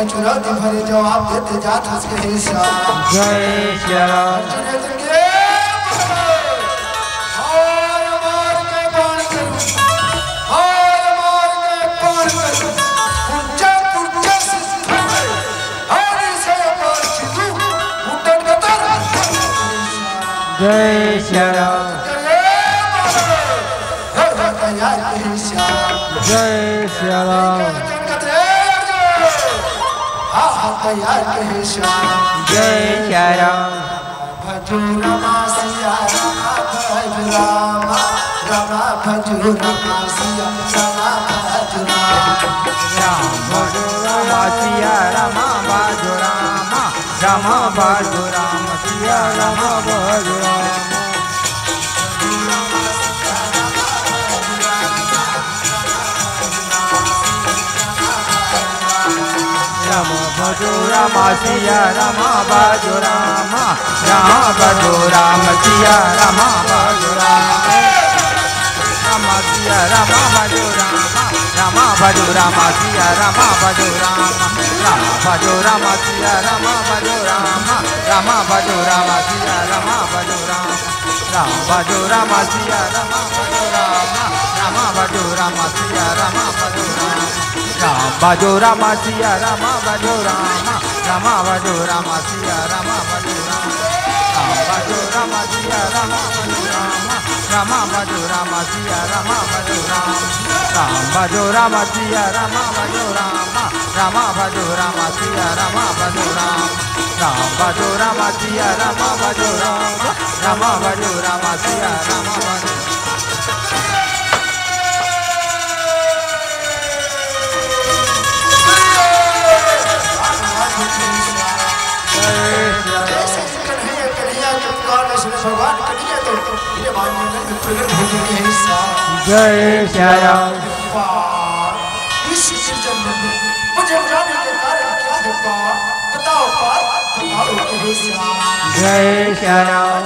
चुनौती भरे जवाब देते जात हंस के श्याम जय श्याम जय श्याम जय श्याम जय श्याम भजो रमा सिया भज रामा रमा भजो रमा सिया रमा भज राम भजो रामा सिया रमा भजो रामा रमा भजो राम सिया रमा भजो राम राम भजो रामा सिया रमा भजो रामा राम भजो राम सिया रमा भजो रामा रामा सिया रमा भजो रामा रामा भजो रामा सिया रमा भजो रामा रामा भजो रामा सिया रमा भजो रामा रामा भजो रामा सिया रमा भजो रामा राम भजो रामा सिया रमा भजो रामा रामा भजो रामा सिया रमा भजो रामा राम भजो रामा सिया रमा भजो रामा रामा भजो रामा सिया रमा भजो रामा राम भजो रामा सिया रमा भजो रामा रामा भजो रामा सिया रमा भजो रामा राम भजो रामा सिया रमा भजो रामा रामा भजो रामा सिया रमा भजो रामा राम भजो रामा सिया रमा भजो रामा रामा भजो रामा सिया रमा भजो प्रकट होने के साथ जय श्री राम। इस सीजन में मुझे जाने के कारण क्या है पार, बताओ पार, बताओ के साथ जय श्री राम।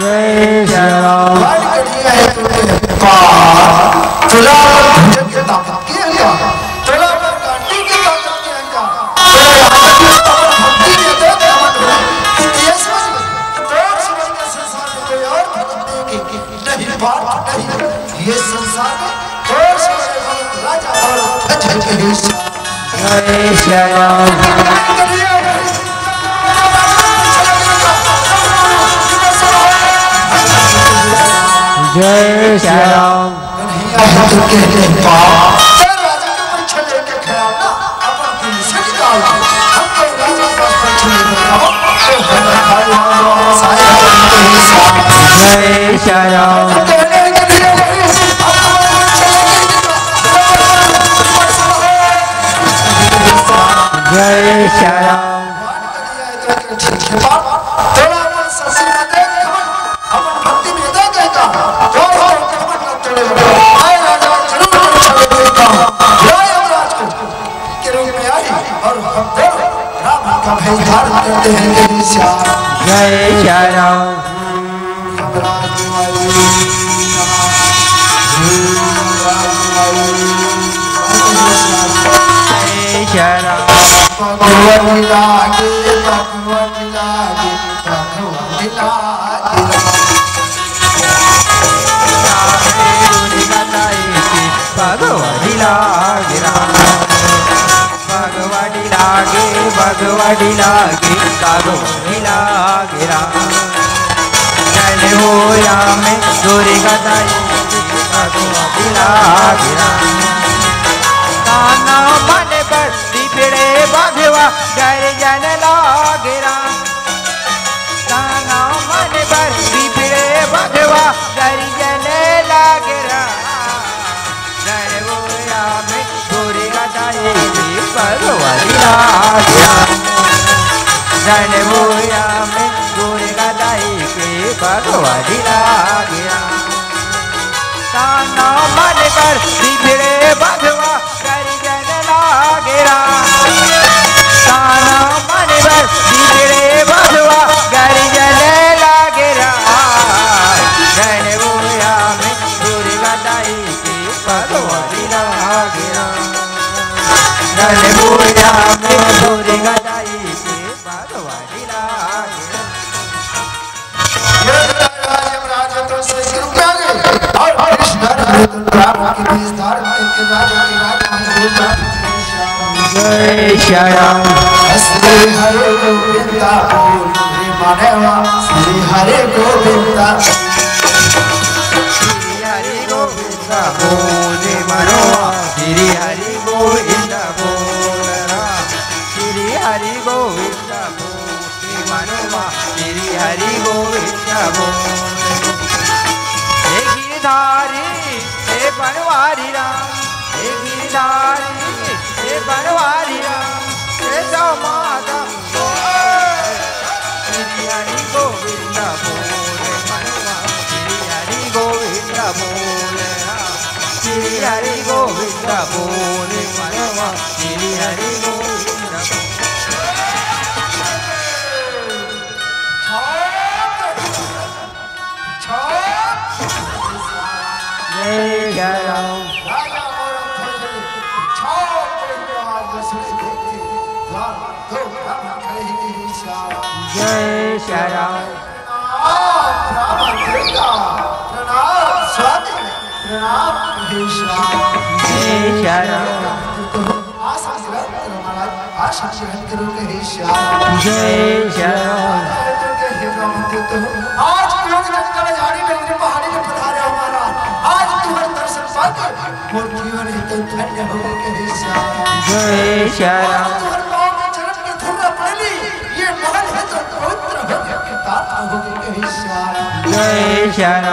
जय श्री राम। तुला भजन के ताकत की अहंकार, तुला गांडी की ताकत की अहंकार, भक्ति में तो कमन हो कि ये समझ के संसार में कोई और भगत नहीं बात नहीं, ये संसार में और सबसे भगत राजा और जय श्री राम। जय श्री राम। राजा का परीक्षा लेके खड़ा ना अपन दिल से निकाल, हम तो राजा का परीक्षा लेके आओ तो हमें खाया सारे जय श्री राम। जय श्री राम। जय श्री राम। भगवती लागे भगवती लागे भगवती लागे भगवती लागे भगवती लागे भगवती लागे भगवती लागे चले हो राम दुर्गा दाई भगवती लागे काना मन पर बिगड़े भगवा गर्जन लागे काना मन पर बिगड़े भगवा गर्जन लागे भगवती लागे जनमोया में दुर्गा दाई के भगवती लागे काना मन पर बिगड़े भगवा गर्जन लागे काना मन पर बिगड़े भगवा गर्जन लागे जनमोया में दुर्गा दाई के भगवती लागे जनमोया में दुर्गा दाई के भगवती लागे यमराज तो से सिर पे आ गए और कृष्ण राम के विस्तार के राजा की रात में जय श्री राम। श्री हरे गोविंदा बोल रे मानवा श्री हरे गोविंदा श्री हरि गोविंदा बोल मनोवा श्री हरि गोविंदा बोल श्री हरि गोविंदा बोल मनोवा श्री हरि गोविंदा बोल हे गिरधारी हे बनवारी राम हे गिरधारी हे बनवारी राम हे समादा श्री हरि गोविंदा बोल मनोवा श्री हरि गोविंदा बोल श्री हरि गोविंदा बोल मनोवा श्री हरि गोविंदा जय जय राम। राजा और छाप के आवाज से देखते द्वार दो राम खड़े ही श्याम जय श्री राम। प्रणाम देवता प्रणाम स्वामी प्रणाम हे श्याम जय श्री राम। आशा से महाराज आशा से करो हे श्याम जय श्री राम। आज कल झाड़ी में पहाड़ी में पधारे हमारा आज तुम्हारे दर्शन पाकर और जीवन हित धन्य हो गए हे श्याम जय श्री राम। तुम्हारे पाँव में चरण की धूल पड़े नगरी ये महल है तो पवित्र हो कहे श्याम जय श्याम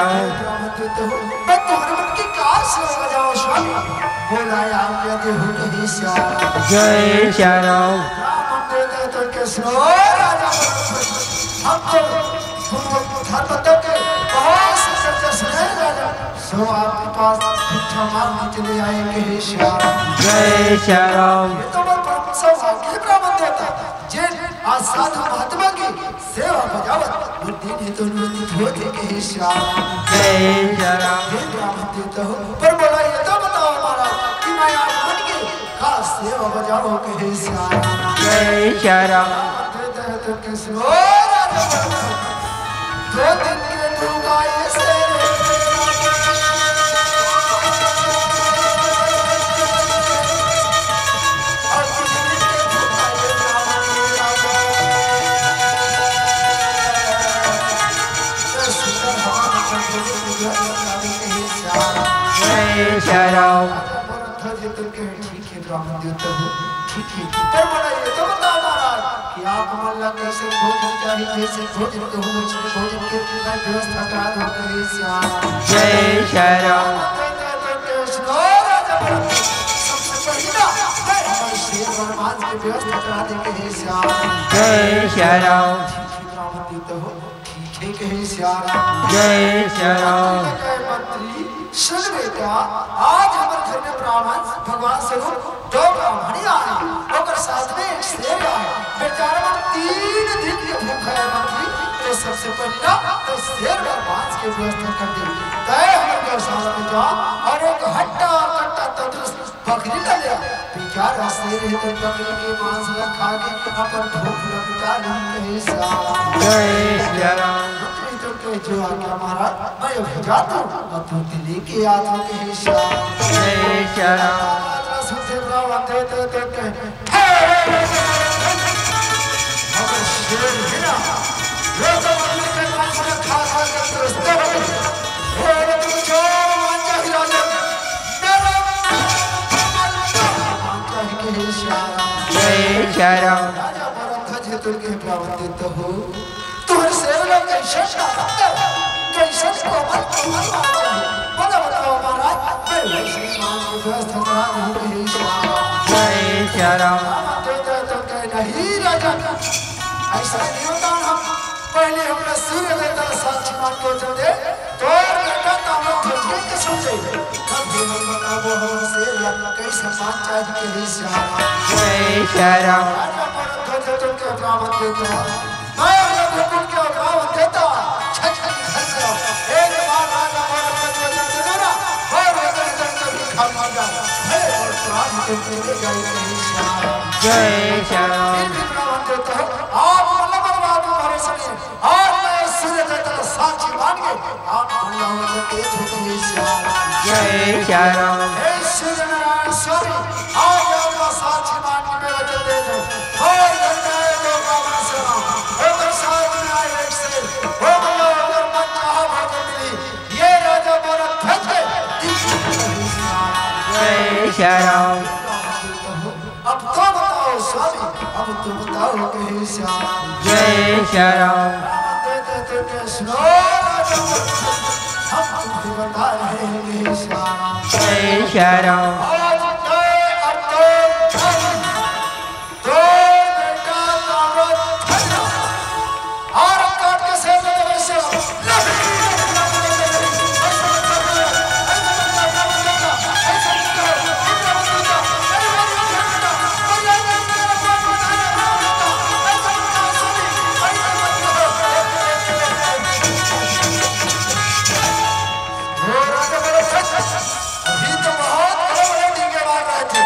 मैं तुम्हारे मन की कार से बजाओ स्वामी बोलाया आज्ञा हो कहे श्याम जय श्याम तो कैसे राजा हम तो धर्म के बहुत से सत्य सुने राजा सो आपके पास भिक्षा मांगने चले आएंगे हे श्याम जय श्याम ये तो परम सौभाग्य ब्राह्मण देवता जिन आज साधु महात्मा की सेवा बजावत बुद्धि ने तो निवृत्त होते के हे श्याम जय श्याम हे ब्राह्मण देवता हो पर बोला ये तो बताओ महाराज कि मैं आप मन की खास सेवा बजाओ के हे श्याम जय श्याम तो कैसे हो राजा दो दिन के भूखाए से जय श्याम ठीक है ब्राह्मण देवता हो ठीक है पर बड़ा ये तो बताओ महाराज कि आप मल्ला कैसे भोजन चाहिए जैसे भोजन के हो भोजन के व्यवस्था करा दो कहे श्याम जय श्याम सबसे पहले ना हमारे शेर बलवान की व्यवस्था करा दे कहे श्याम जय श्याम ब्राह्मण देवता हो ठीक है कहे श्याम जय श्याम मंत्री सुन बेटा आज हमारे घर में ब्राह्मण भगवान स्वरूप दो ब्राह्मणी आए और साथ में एक शेर आए बेचारा 3 दिन के भूखा है मंत्री तो सबसे पहले ना तो शेर बलवान की व्यवस्था कर दे तय हमारे गौशाला में जाओ और एक हट्टा कट्टा तंदुरुस्त बकरी ला ले बेचारा शेर है तो बकरी के मांस खा के अपन भूख मिटा ली श्याम जय श्याम जो आज्ञा महाराज मैं अभी जाता हूँ और तू लेके आता हूँ कहे श्याम जय श्याम सुनते ब्राह्मण देते हमें शेर बिना ये तो मंदिर के पास में खा के तरसते हो और तुम जो मांझा ही राजा मेरा मांझा ही कहे श्याम जय श्याम राजा भरत जी तुम के ब्राह्मण देते हो तुम्हारे शेर लोग कैसे कैसे को मत बोला बताओ महाराज मैं वैसे मांस की व्यवस्था करा दूं कहे श्याम जय श्याम तो कह नहीं राजा ऐसा नहीं होता हम पहले हमने सूर्य देवता का साक्षी मान के चल दे तो बेटा तामत खोज के समझे तब भी हम बताओ हम से कैसे मान चाहिए कहे श्याम जय श्याम राजा पर ध्वज तुम के ब्राह्मण देता मैं हुकुम के ब्राह्मण देता छछ घर से एक बार राजा पर ध्वज देना और वचन के खाली मान जा है और प्राण के ले जाए कहे श्याम जय श्याम ब्राह्मण देता आप मतलब बर्बाद भरोसा नहीं और मैं सूर्य देवता का साक्षी मान के आप अल्लाह के कहे श्याम जय श्याम हे सूर्य नारायण स्वामी आज आपका साक्षी मान के मैं वचन दे दूं और गंगाए दो ब्राह्मण से और साथ में आए एक से ओ भैया अगर मन चाहा भोजन मिली ये राजा भरत ध्वज जय श्याम अब तो बताओ स्वामी अब तो बताओ कहे श्याम जय श्याम देते सुनो राजा हम तुमको बता रहे हैं कहे श्याम जय श्याम आज तो बेटा तामत धन्ना और काट के से वैसे अभी तो बहुत बड़े के बाद आए थे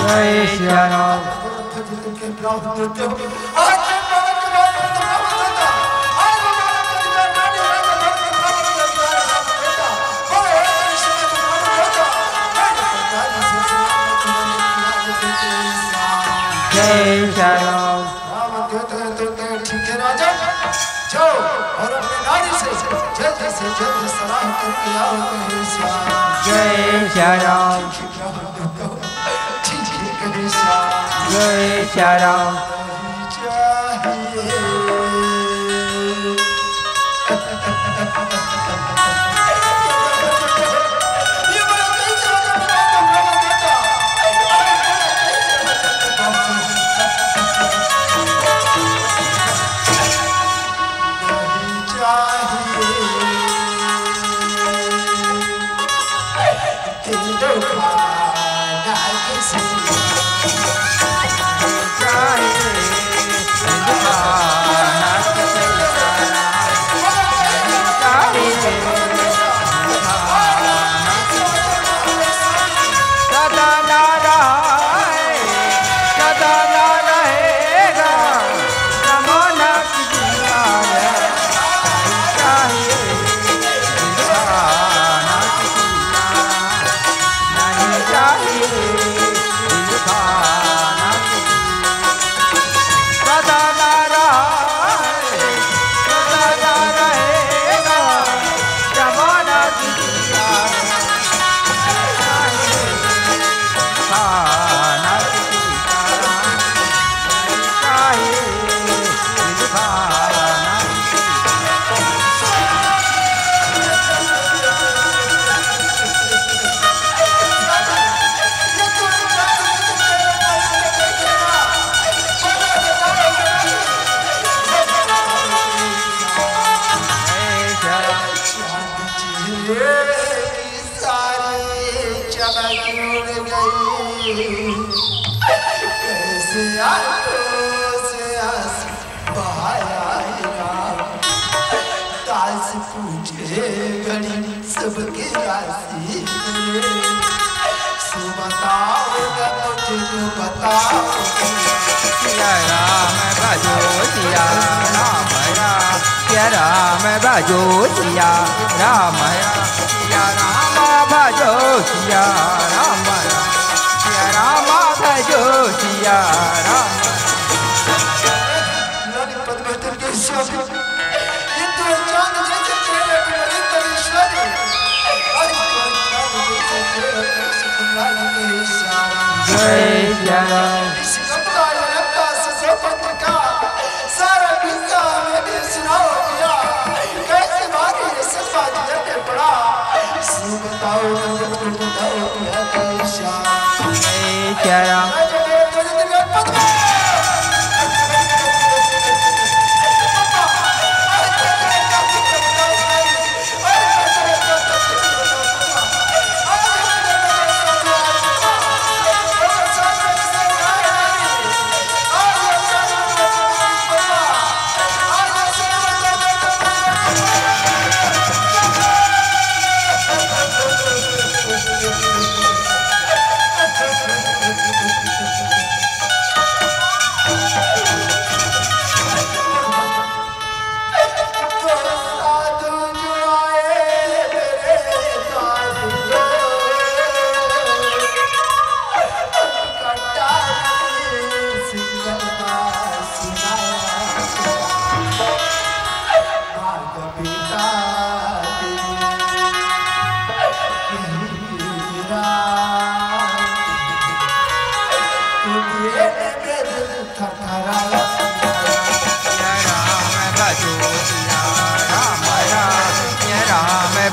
जय श्याम जय श्याम ठीक है राजा जाओ और अपने नारी से जल्दी से जल्द सलाह करके आओ कहे श्याम जय श्री राम ठीक है कहे श्याम जय श्री राम सबके राशि बताओ मुझे बताओ सिया राम भजो सिया राम सिया राम भजो सिया राम सिया राम भजो सिया राम सिया राम भजो सिया राम पद्मतर के शब्द ये तो चांद जैसे चेहरे पे लगे तरीश्वर जय जय इस कपड़ा लगता से पत्रिका सारा किस्सा मैंने सुनाओ दिया कैसे भागी सब बाजी ने पड़ा बताओ क्या कैसा जय जय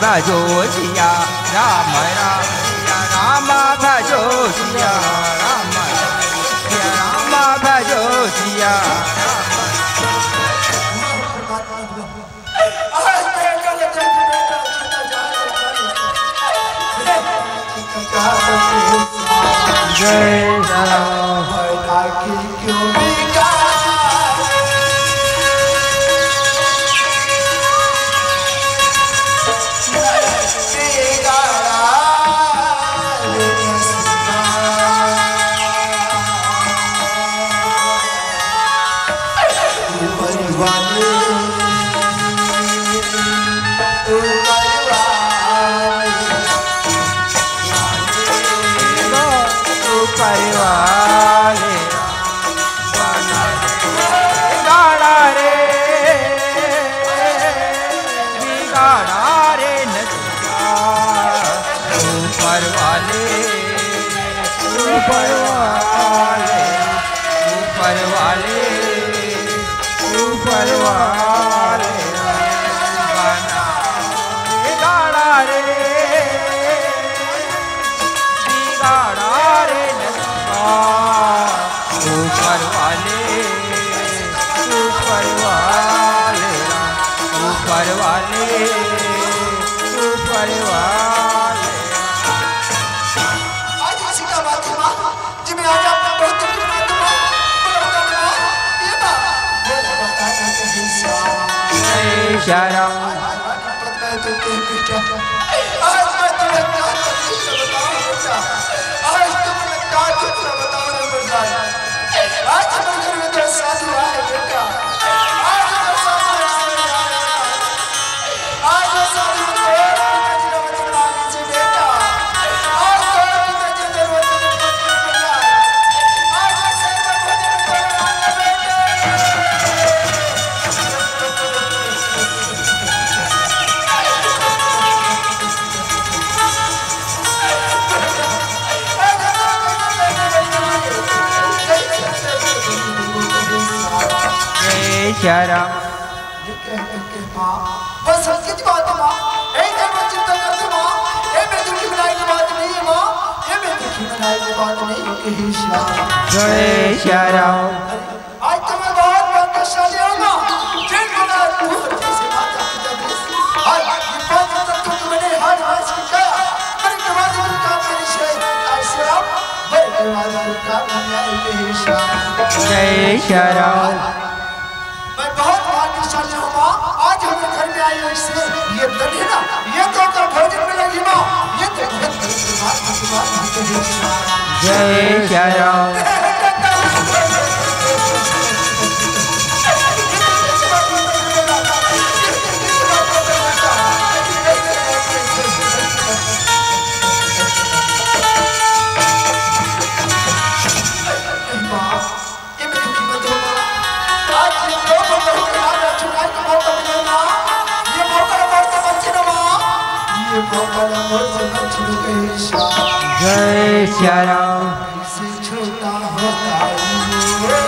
भजो सिया राम सिया राम भजो सिया राम सिया राम भजो सिया जय राम परिवाले गाड़ा रे गाड़ा ऊपर वाले ऊपर वाले ऊपर वाले बना बिगाड़ा रे लक्का ऊपर वाले ऊपर वाले ऊपर वाले ऊपर वाले। आज इसी का बात है माँ जिन्हें आज आपने बहुत दुख में तुम्हां ये बात बता देते हैं शरण आज मैं तुम्हें क्या तकलीफ बताऊं बेटा आज तुम्हें क्या दुख बताऊं रे बेटा आज हमारे घर में तो साधु आए बेटा आज तो साधु आज तो साधु पिताजी ने वचन मांगे से बेटा आज तो पिताजी ने वचन मांगे आज से वचन मांगे बेटा शरण बस हल्की बात है माँ एक जन्म चिंता करते माँ ये मैं दुखी बनाई की बात नहीं है माँ ये मैं दुखी बनाई की बात नहीं है कि जय शरण आज तो मैं बहुत भाग्यशाली हूँ माँ जिन गुना तू जैसे माता पिता देश आज ये पांच तत्व को मैंने हर हाथ सिखाया पर के बाद मेरे काम मेरी शेर ऐसे आप पर के बाद मेरे काम नहीं आए कि जय शरण मैं बहुत भाग्यशाली हूँ माँ आज हमारे घर में आई हुई से ये दही ना ये तो कर भोजन में लगी माँ ये तो जय शरण जय शरण छोटा होता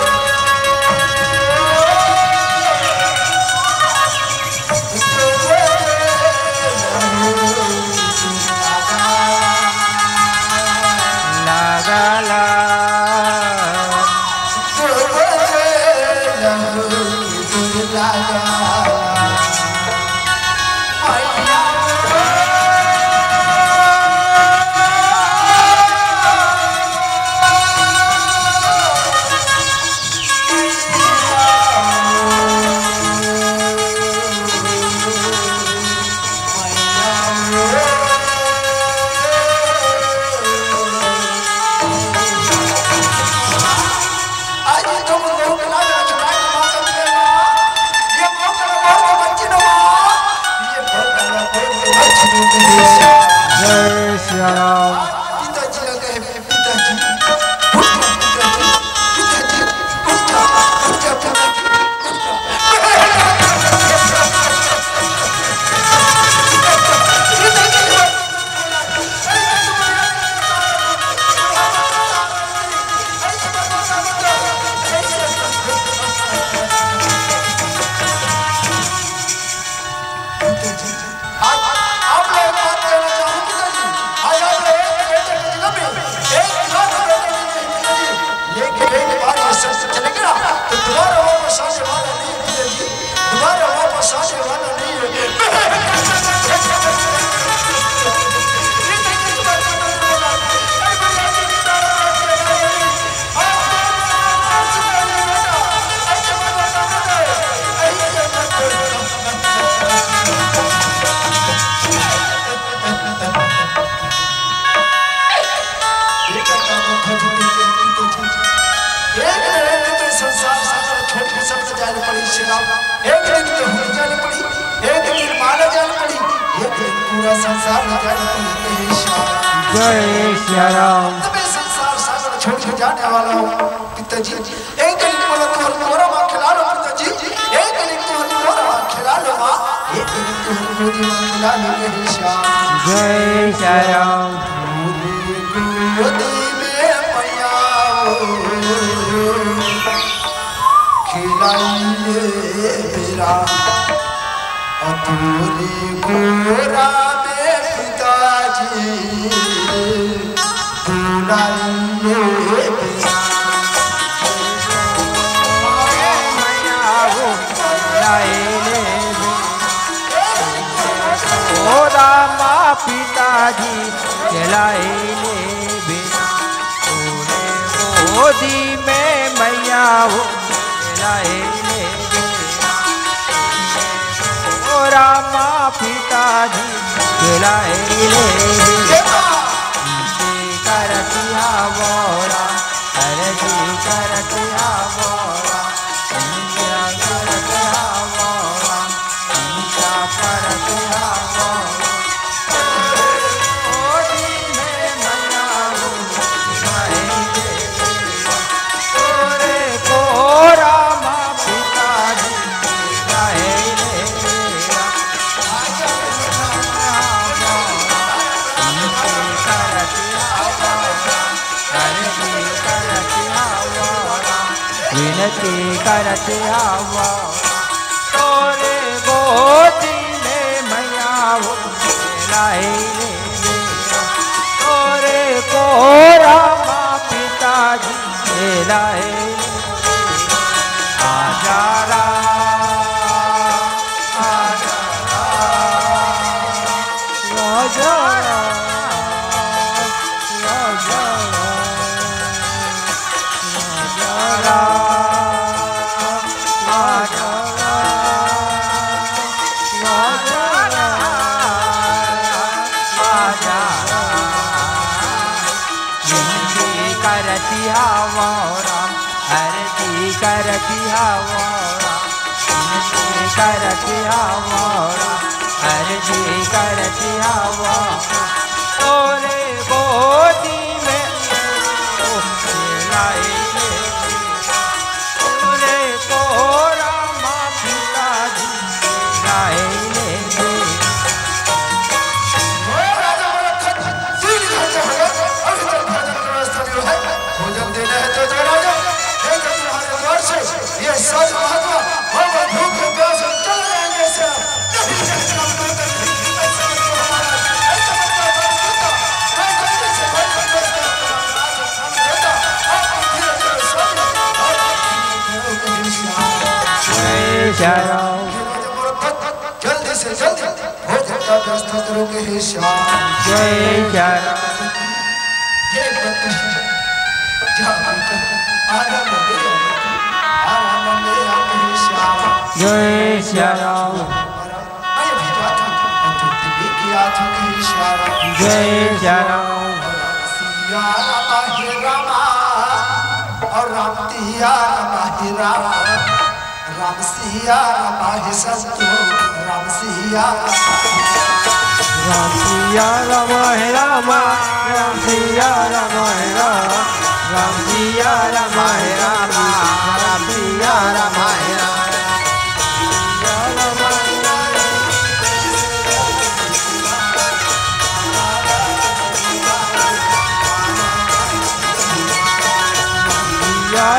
पूरा संसार जय श्री राम। तुम्हें संसार सागर छोड़ के जाने वाला हूँ पिताजी। एक दिन बोला तुम्हारा माँ खिला लो पिताजी, एक दिन तुम्हारा माँ खिला लो माँ, एक दिन तुम्हारी माँ खिला लो मेरे श्याम। जय श्री राम। गोदी में मैया बुलाइए मेरा अधूरी गोरा में पिताजी बुलाइए मेरा रामा पिताजी चलाए ले बिना गोदी में मैया हो चलाए ले बिना रामा पिताजी चलाए ले बिना करतिया बोरा अरजी करतिया बोरा करतिया बोरा करतिया विनती करते आवा तोरे गोदी में मैया हो लाए तोरे को रामा पिताजी लाए आजा करतिया मोरा अर्जी करतिया तोरे गोदी में लाए तोरे को रामा पिताजी लाए भोजन देना है तो ये सच महात्मा हम भूख प्यास चल जाएंगे सर जल्दी से जल्दी भोजन का व्यवस्था करोगे हे श्याम जय श्याम जय श्याम जय श्याम और राम सिया राम सिया रामाहि संतो राम सिया राम सिया रामाहि रामा राम सिया रामाहि राम राम सिया रामाहि रामा राम सिया रामाहि राम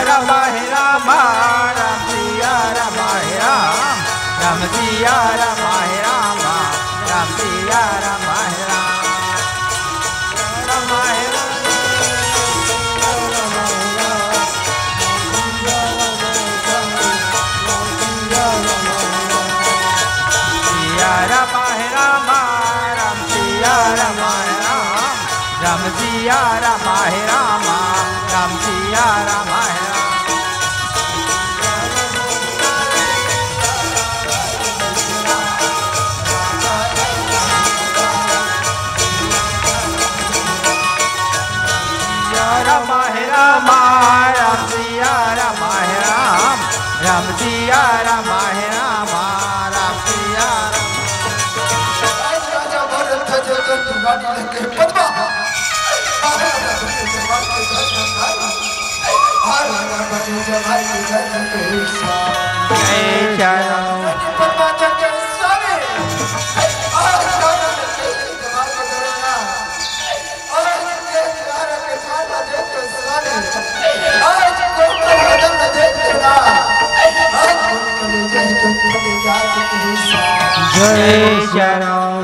रामाहि रामा राम सिया रामाहि राम राम सिया रामाहि रामा राम सिया रामाहि राम रामाहि सिया रामाहि रामा राम सिया रामाहि राम राम सिया रामाहि रामा राम सिया रामाहि राम रामाहि रामा राम सिया रामाहि राम राम सिया रामाहि रामा राम सिया राजा भरत जो गाड़ी लेके पद्मा जय श्याम पद्मा चंद्र स्वामी आज जय जय राम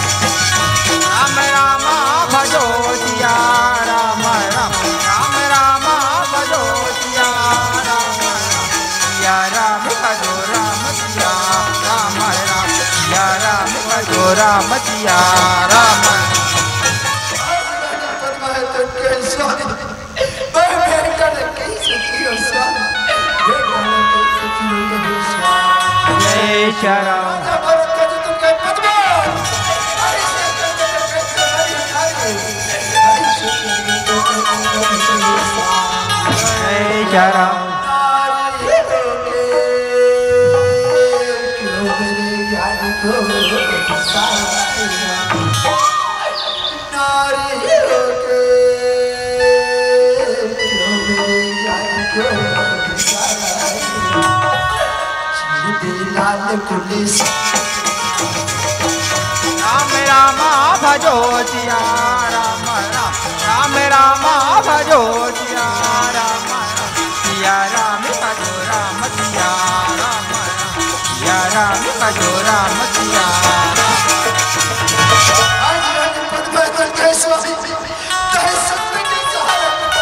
राम राम भजो सिया राम राम राम राम भजो सिया राम सिया राम भजो राम सिया राम राम सिया राम भजो राम सिया राम जय श्री राम जय श्री राम राम राम भजो सिया राम राम राम राम भजो सिया राम सिया राम भजो राम सिया राम सिया राम भजो राम सिया जय श्री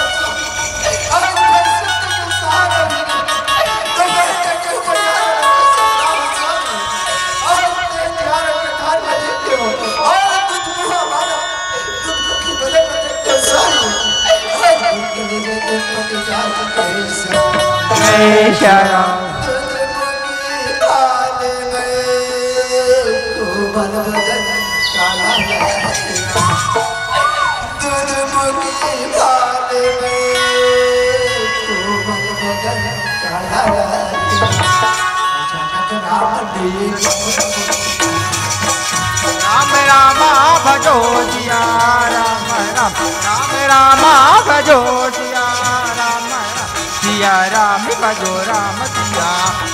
राम राम राम भजो सिया राम राम राम राम भजो सिया राम सिया राम भजो राम सिया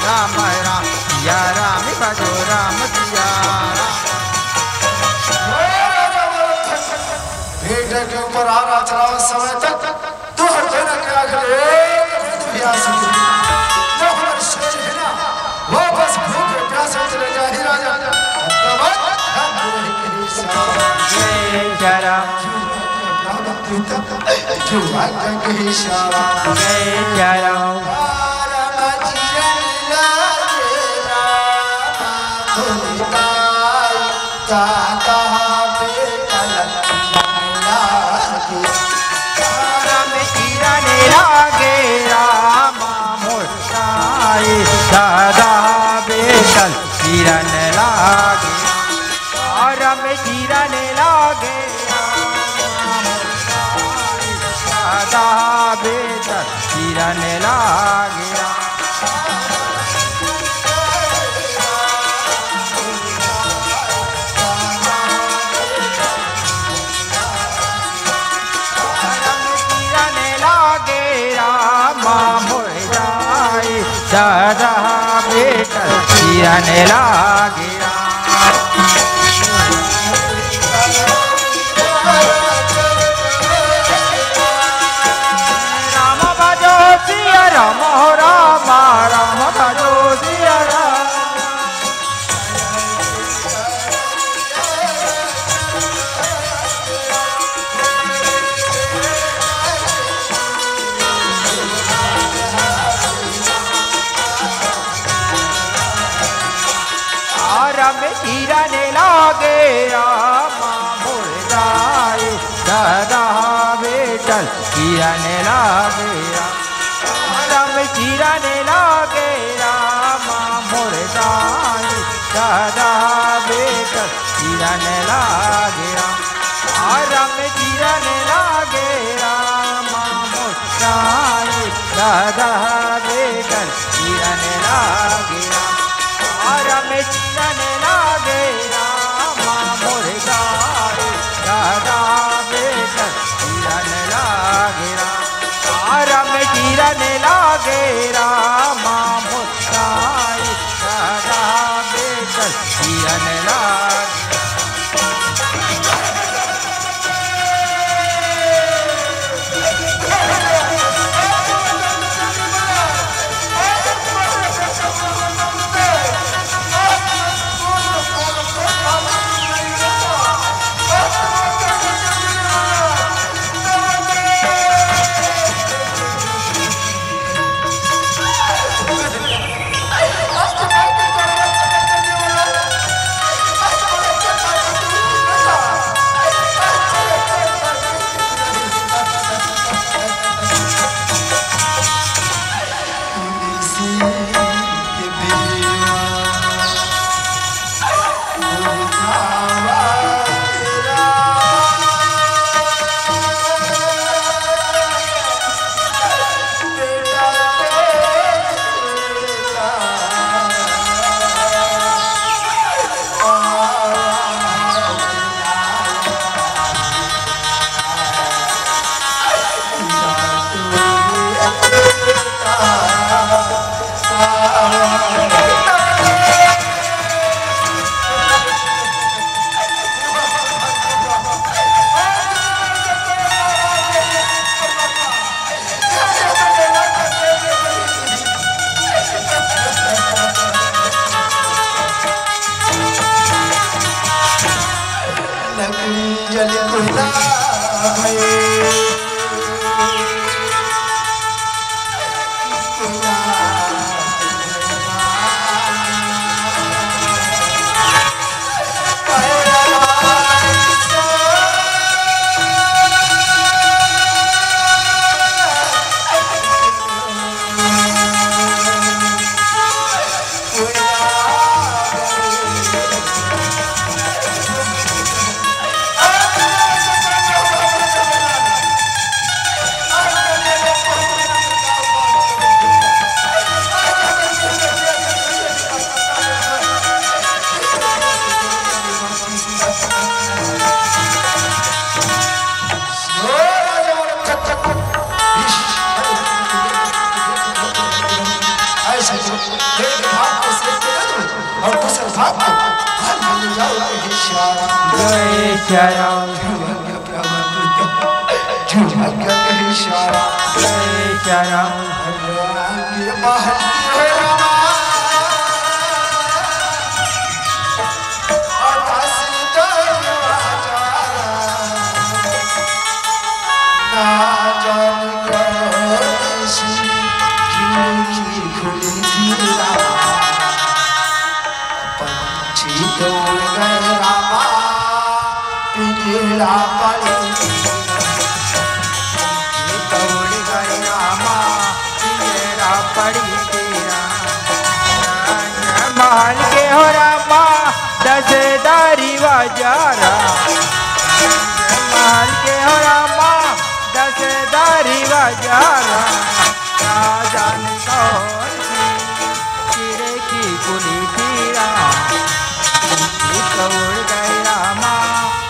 राम राम सिया राम भजो राम सिया भेंट के ऊपर आ रहा चला समय तक तो हर जगह के आगे एक प्यास जो हमारे शरीर है ना वो बस भूखे प्यासे चले जा ही राजा जय श्री राम जो भाग्य के इशारा जय श्री राम दादा बेटल किरण लागे और में किरण लागे दादा बेटल किरण लागे दादा बेटल किरण लागे राम भजो सिया राम राम राम भजो सिया राम किरण लागे रामा मुर्दाए दादा बेटल किरण लागे राम किरण लागे रामा मुर्दाए दादा बेटल किरण लागे राम किरण लागे रामा मुर्दाए दादा बेटल किरण लागे राम किरण लागे रामा मुर्दाए दादा बेटल किरण लागे राम किरण लागे रामा मुस्काई सदा बेकर जियन लागे महल के हो रामा दसदारी बाजारा महल के हो रामा दसदारी बाजारा राजन कौन चिड़े की कुली पीरा उड़ गए रामा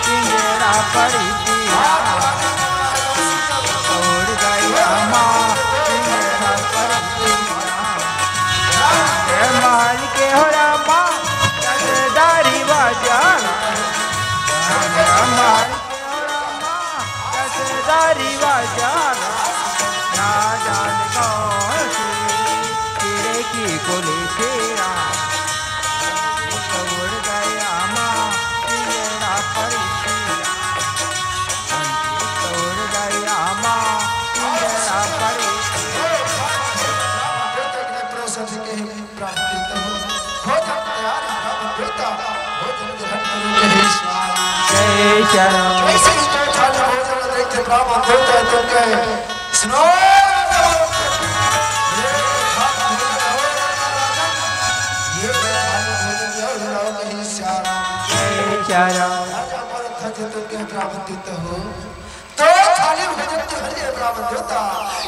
पिंजरा पड़ी पीरा उड़ गए रामा पिंजरा पड़ी पीरा महल के हो रामा दसदारी बाजारा महल के हो रामा दसदारी बाजारा ना जान कौन सी चिड़े की गोली तेरा उड़ गए रामा पिंजरा पड़ी पीरा उड़ गए रामा पिंजरा पड़ी जय शरण तो थाली भजन तो हरिये ब्राह्मण देवता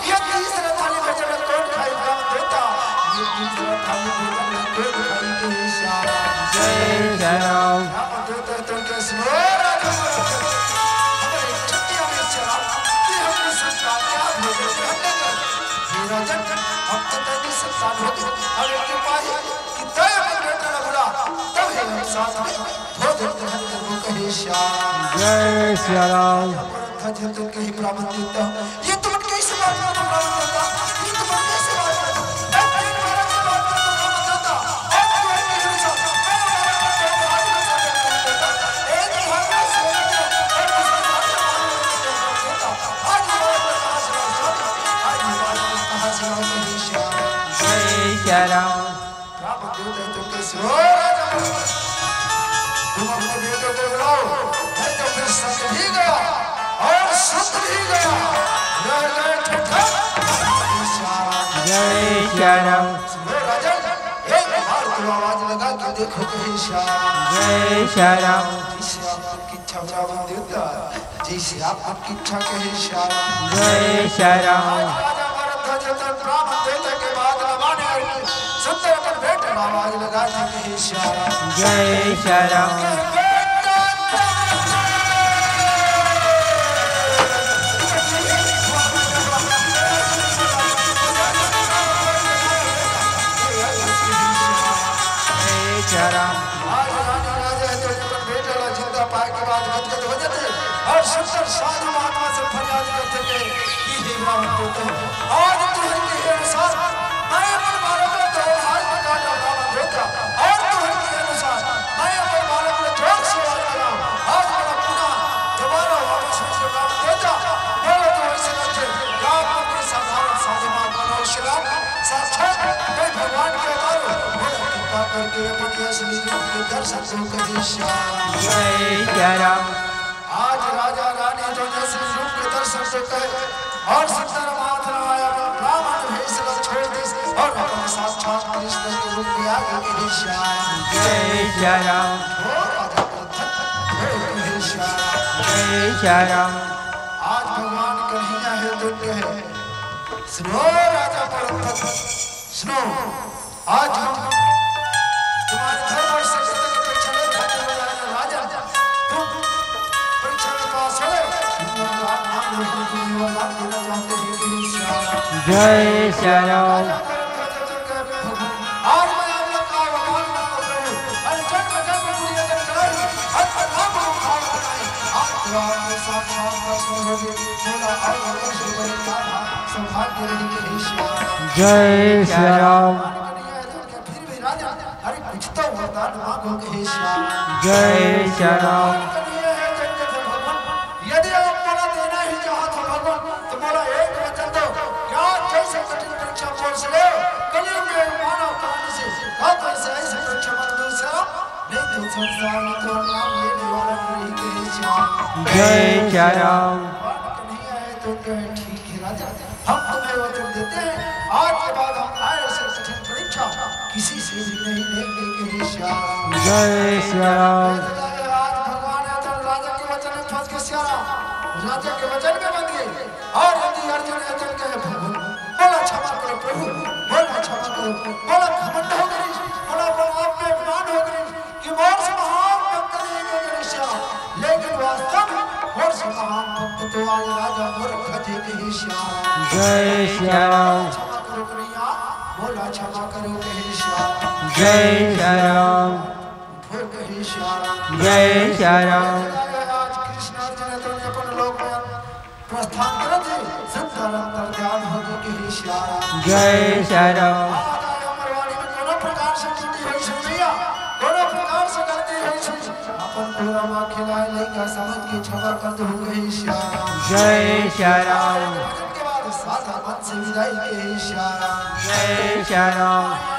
ये तीसरा थाली भजन कौन खाई ब्राह्मण देवता ये तीसरा थाली भजन कौन खाई के श्याम जय श्याम ब्राह्मण देवता तो के सुनो राजा हमारे छत्तियों में श्याम कि हमने संस्कार क्या भोजन हमने ये राजन हम साथ में हो देते हैं वो कहे श्याम जय सिया राम था जो तुम कहीं ब्राह्मण देता ये तुम कैसे बात में ब्राह्मण देता ये तुम कैसे बात में जय राम ब्राह्मण देवता तुम कैसे हो राजा तुम अपने बेटे को बुलाओ नहीं तो फिर सत्य भी गया और सत्य भी गया जय राम राजा एक बार तो आवाज लगा के देखो कहीं श्याम जय राम जिसे आपकी इच्छा ब्राह्मण देवता जिसे आपकी इच्छा कहे श्याम जय राम राजा भरत जब ब्राह्मण देवता के बाद रवाना सुंदर अपन बेटे आवाज लगा के कहे श्याम जय राम और सुंदर साधु महात्मा से फरियाद करते थे कि हे ब्राह्मण देवता आज तुम्हारे के अनुसार मैं अपने बालक को दो हाथ में काटा ब्राह्मण देवता और तुम्हारे के अनुसार मैं अपने बालक को जोर से आवाज लगाऊं आज मेरा पुनः दोबारा वापस मुझे ब्राह्मण देवता बोलो तो ऐसे लगते क्या आपके साधारण साधु महात्मा और शिलाप साक्षात मैं भगवान के अवतार हूं बोलो कृपा करके अपने असली रूप के दर्शन को कहे श्याम जय राम आज राजा रानी जो जैसे रूप के दर्शन से कहे और सुंदर माथ नवाया ब्राह्मण भेष छोड़ दी और अपने साक्षात कृष्ण के रूप में आगे के श्याम जय राम हो राजा प्रथम हे श्याम जय राम आज भगवान कन्हैया है दुर्ग है सुनो राजा प्रथम सुनो आज हम तुम्हारे धर्म और सत्यता की परीक्षा ले खाते हुए राजा तुम परीक्षा में पास हो गए जय राम और मैं आप लोग का वकाल मांगो प्रभु और जन्म जन्म पूरी अगर कराई और नाम को खाओ बनाई आप तो आपके साक्षात दर्शन होंगे बोला और वर्ष बड़े काहा सौभाग्य रही के श्याम जय राम फिर भी राजा अरे कुछ तो वरदान मांगो के श्याम जय राम यदि आप बोला देना ही चाहो तो भगवान तो बोला एक वचन दो क्या जैसे कठिन परीक्षा छोड़ से ले कलियुग में मानव प्राण से हाथ से ऐसे परीक्षा मत दो सर नहीं तो संसार में तो नाम लेने वाला नहीं के श्याम जय राम नहीं आए तो कहे ठीक है राजा हम तुम्हें वचन देते हैं आज के बाद हम आए से कठिन परीक्षा किसी से भी नहीं लेंगे के श्याम जय राम आज भगवान है राजा के वचन में फंस के श्याम राजा के वचन में बंध गए और यदि अर्जुन अर्जुन कहे प्रभु बोला क्षमा करो प्रभु बोला क्षमा करो बोला घमंड हो गई बोला आप में अभिमान हो गई कि मोर से महान भक्त नहीं है श्याम लेकिन वास्तव में मोर से महान भक्त तो आज राजा मोर खजे के श्याम जय राम क्षमा करो कन्हैया बोला क्षमा करो के श्याम जय राम फिर कहे श्याम जय राम आज कृष्ण अर्जुन तो अपन लोक में प्रस्थान करते सुंदर अंतर ध्यान हो के श्याम जय राम आज अमरवाणी में कोनो प्रकार से टूटी हुई सुनिया कोनो प्रकार से गलती हुई सुन अपन पूरा मां खिलाए लेगा समझ के क्षमा कर दो गए श्याम जय राम भजन के बाद साधा मन से विदाई के श्याम जय राम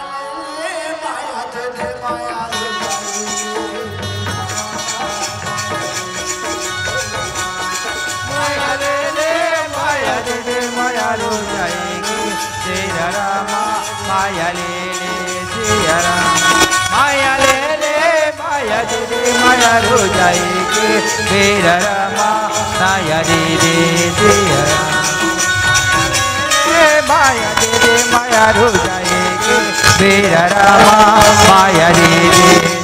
माया दे माया माया लो जाएगी जय राम माया ले जय राम माया ले माया दे माया लो जाएगी जय राम माया ले जय राम माया दे माया लो जाएगी जय राम माया ले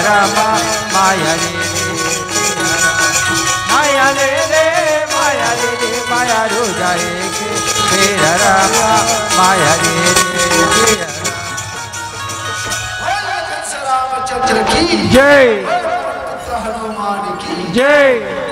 रामा माया रे माया रे माया रे माया रो जाएगी तेरा रामा माया रे रामचंद्र की जय हनुमान की जय।